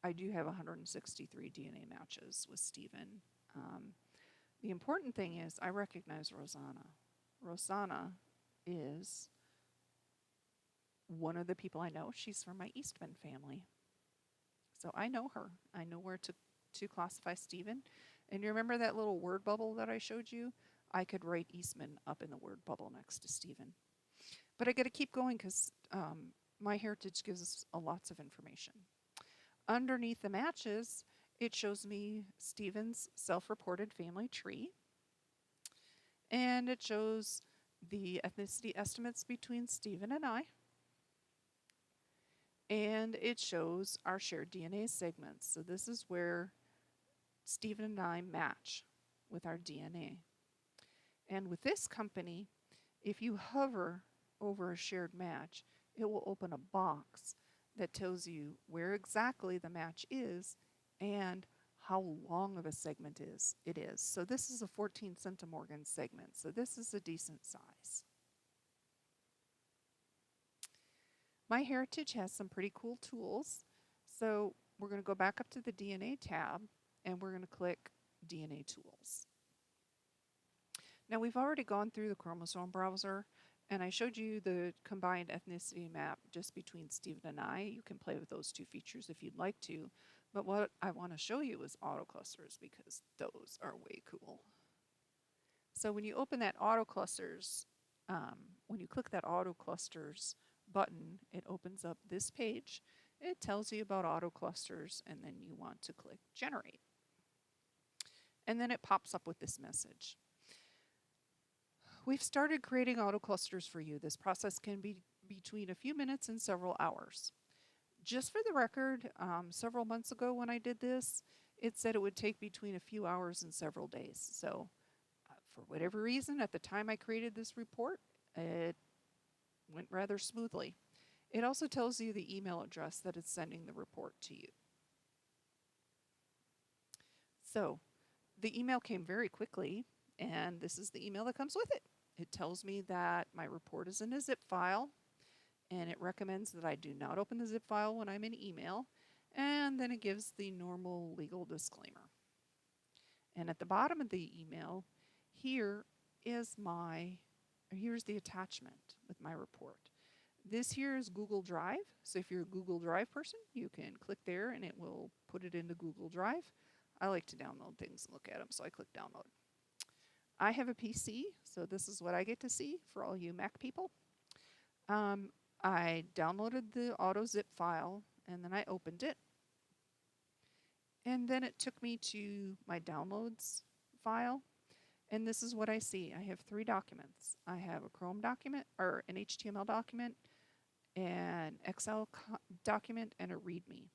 Speaker 1: I do have 163 DNA matches with Stephen. The important thing is I recognize Rosanna. Rosanna is one of the people I know, she's from my Eastman family. So I know her. I know where to classify Stephen. And you remember that little word bubble that I showed you? I could write Eastman up in the word bubble next to Stephen. But I got to keep going because my heritage gives us lots of information. Underneath the matches, it shows me Stephen's self-reported family tree. And it shows the ethnicity estimates between Stephen and I. And it shows our shared DNA segments. So this is where Stephen and I match with our DNA. And with this company, if you hover over a shared match, it will open a box that tells you where exactly the match is and how long of a segment it is. So this is a 14 centimorgan segment. So this is a decent size. MyHeritage has some pretty cool tools. So we're going to go back up to the DNA tab and we're going to click DNA Tools. Now we've already gone through the chromosome browser and I showed you the combined ethnicity map just between Stephen and I. You can play with those two features if you'd like to. But what I want to show you is autoclusters because those are way cool. So when you open that autoclusters, when you click that autoclusters button, it opens up this page. It tells you about autoclusters and then you want to click generate. And then it pops up with this message. We've started creating autoclusters for you. This process can be between a few minutes and several hours. Just for the record, several months ago when I did this, it said it would take between a few hours and several days. So for whatever reason, at the time I created this report, it went rather smoothly. It also tells you the email address that it's sending the report to you. So the email came very quickly, and this is the email that comes with it. It tells me that my report is in a zip file, and it recommends that I do not open the zip file when I'm in email, and then it gives the normal legal disclaimer. And at the bottom of the email, here's the attachment with my report. This here is Google Drive. So if you're a Google Drive person, you can click there and it will put it into Google Drive. I like to download things and look at them, so I click download. I have a PC, so this is what I get to see for all you Mac people. I downloaded the auto zip file and then I opened it. And then it took me to my downloads file. And this is what I see. I have 3 documents. I have a Chrome document, or an HTML document, an Excel document, and a README.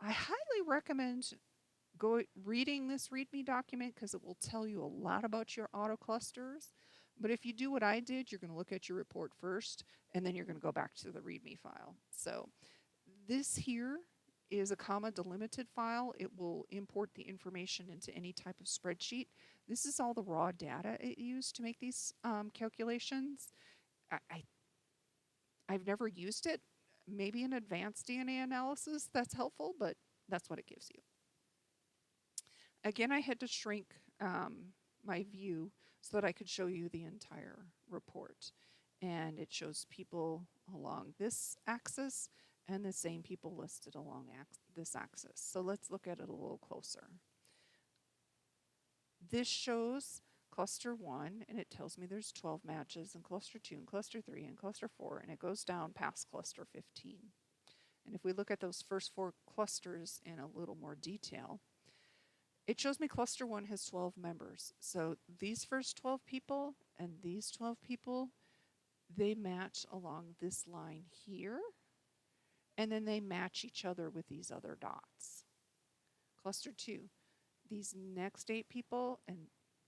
Speaker 1: I highly recommend reading this README document because it will tell you a lot about your autoclusters. But if you do what I did, you're going to look at your report first, and then you're going to go back to the README file. So this here is a comma delimited file. It will import the information into any type of spreadsheet. This is all the raw data it used to make these calculations. I've never used it. Maybe in advanced DNA analysis that's helpful, but that's what it gives you. Again, I had to shrink my view so that I could show you the entire report. And it shows people along this axis and the same people listed along this axis. So let's look at it a little closer. This shows cluster 1, and it tells me there's 12 matches, and cluster 2, and cluster 3, and cluster 4, and it goes down past cluster 15. And if we look at those first 4 clusters in a little more detail, it shows me cluster 1 has 12 members. So these first 12 people and these 12 people, they match along this line here, and then they match each other with these other dots. Cluster 2, these next 8 people and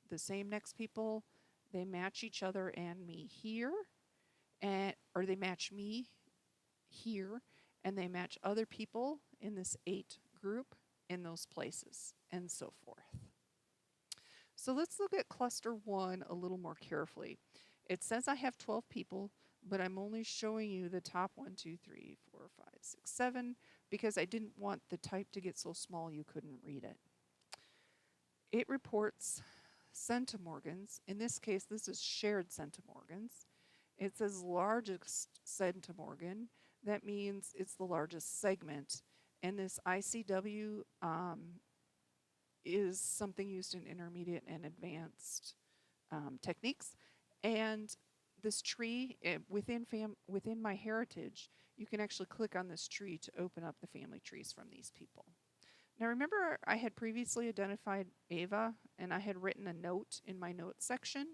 Speaker 1: the same next people, they match each other and me here, or they match me here, and they match other people in this 8 group in those places, and so forth. So let's look at cluster 1 a little more carefully. It says I have 12 people, but I'm only showing you the top 1, 2, 3, 4, 5, 6, 7 because I didn't want the type to get so small you couldn't read it. It reports centimorgans. In this case, this is shared centimorgans. It says largest centimorgan That means it's the largest segment. And this ICW is something used in intermediate and advanced techniques. And this tree within my heritage, you can actually click on this tree to open up the family trees from these people. Now remember, I had previously identified Ava, and I had written a note in my notes section.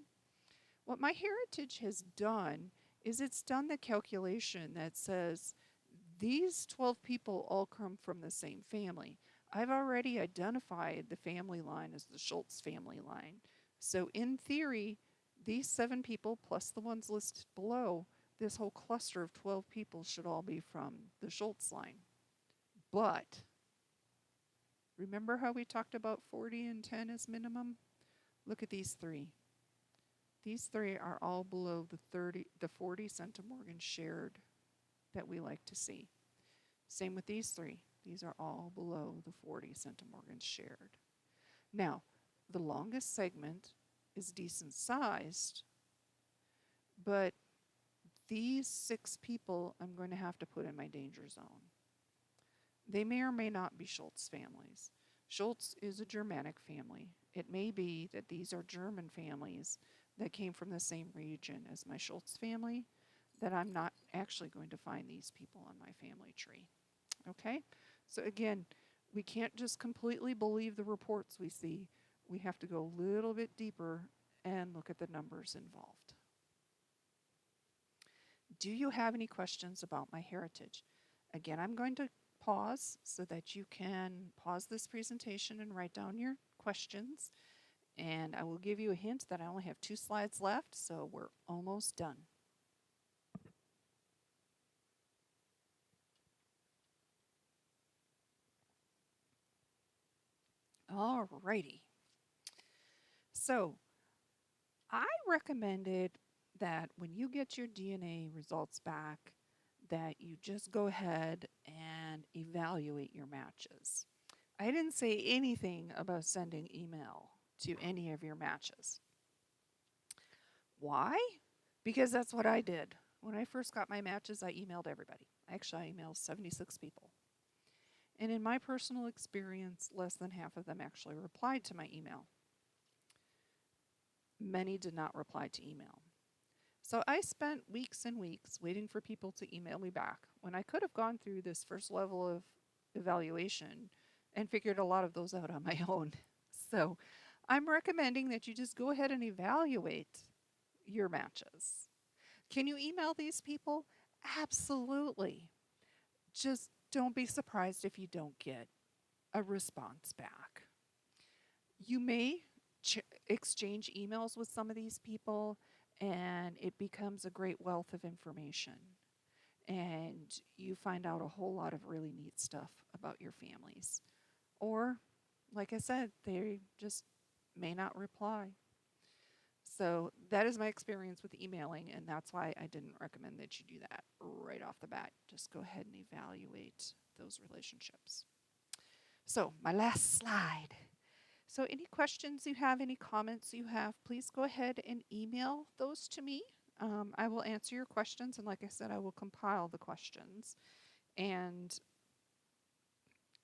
Speaker 1: What my heritage has done is it's done the calculation that says these 12 people all come from the same family. I've already identified the family line as the Schultz family line. So, in theory, these 7 people plus the ones listed below, this whole cluster of 12 people should all be from the Schultz line. But remember how we talked about 40 and 10 as minimum? Look at these 3. These 3 are all below the 40 centimorgan shared that we like to see. Same with these 3. These are all below the 40 centimorgans shared. Now, the longest segment is decent sized, but these 6 people I'm going to have to put in my danger zone. They may or may not be Schultz families. Schultz is a Germanic family. It may be that these are German families that came from the same region as my Schultz family, that I'm not actually going to find these people on my family tree. Okay? So again, we can't just completely believe the reports we see. We have to go a little bit deeper and look at the numbers involved. Do you have any questions about my heritage? Again, I'm going to pause so that you can pause this presentation and write down your questions. And I will give you a hint that I only have 2 slides left, so we're almost done. Alrighty. So I recommended that when you get your DNA results back, that you just go ahead and evaluate your matches. I didn't say anything about sending email to any of your matches. Why? Because that's what I did. When I first got my matches, I emailed everybody. Actually, I emailed 76 people. And in my personal experience, less than half of them actually replied to my email. Many did not reply to email. So I spent weeks and weeks waiting for people to email me back when I could have gone through this first level of evaluation and figured a lot of those out on my own. So I'm recommending that you just go ahead and evaluate your matches. Can you email these people? Absolutely. Just don't be surprised if you don't get a response back. You may exchange emails with some of these people, and it becomes a great wealth of information. And you find out a whole lot of really neat stuff about your families. Or, like I said, they just may not reply. So that is my experience with emailing, and that's why I didn't recommend that you do that right off the bat. Just go ahead and evaluate those relationships. So, my last slide. So, any questions you have, any comments you have, please go ahead and email those to me. I will answer your questions, and like I said, I will compile the questions and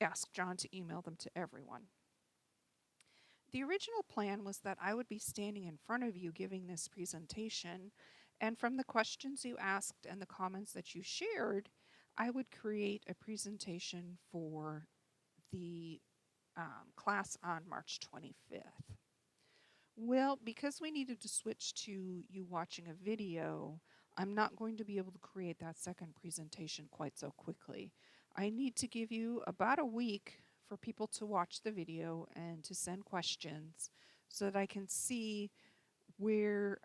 Speaker 1: ask John to email them to everyone. The original plan was that I would be standing in front of you giving this presentation, and from the questions you asked and the comments that you shared, I would create a presentation for the class on March 25th. Well, because we needed to switch to you watching a video, I'm not going to be able to create that second presentation quite so quickly. I need to give you about a week for people to watch the video and to send questions so that I can see where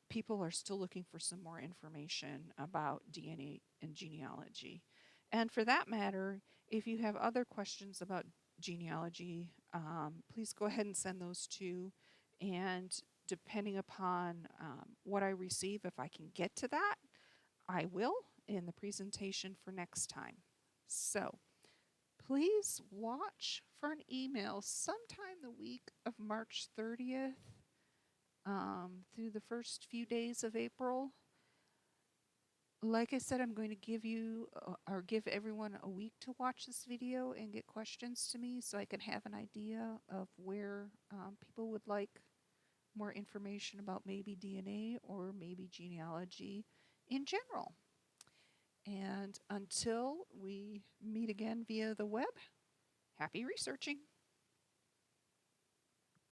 Speaker 1: people are still looking for some more information about DNA and genealogy. And for that matter, if you have other questions about genealogy, please go ahead and send those too. And depending upon what I receive, if I can get to that, I will in the presentation for next time. So please watch for an email sometime the week of March 30th through the first few days of April. Like I said, I'm going to give you or give everyone a week to watch this video and get questions to me so I can have an idea of where people would like more information about maybe DNA or maybe genealogy in general. And until we meet again via the web, happy researching.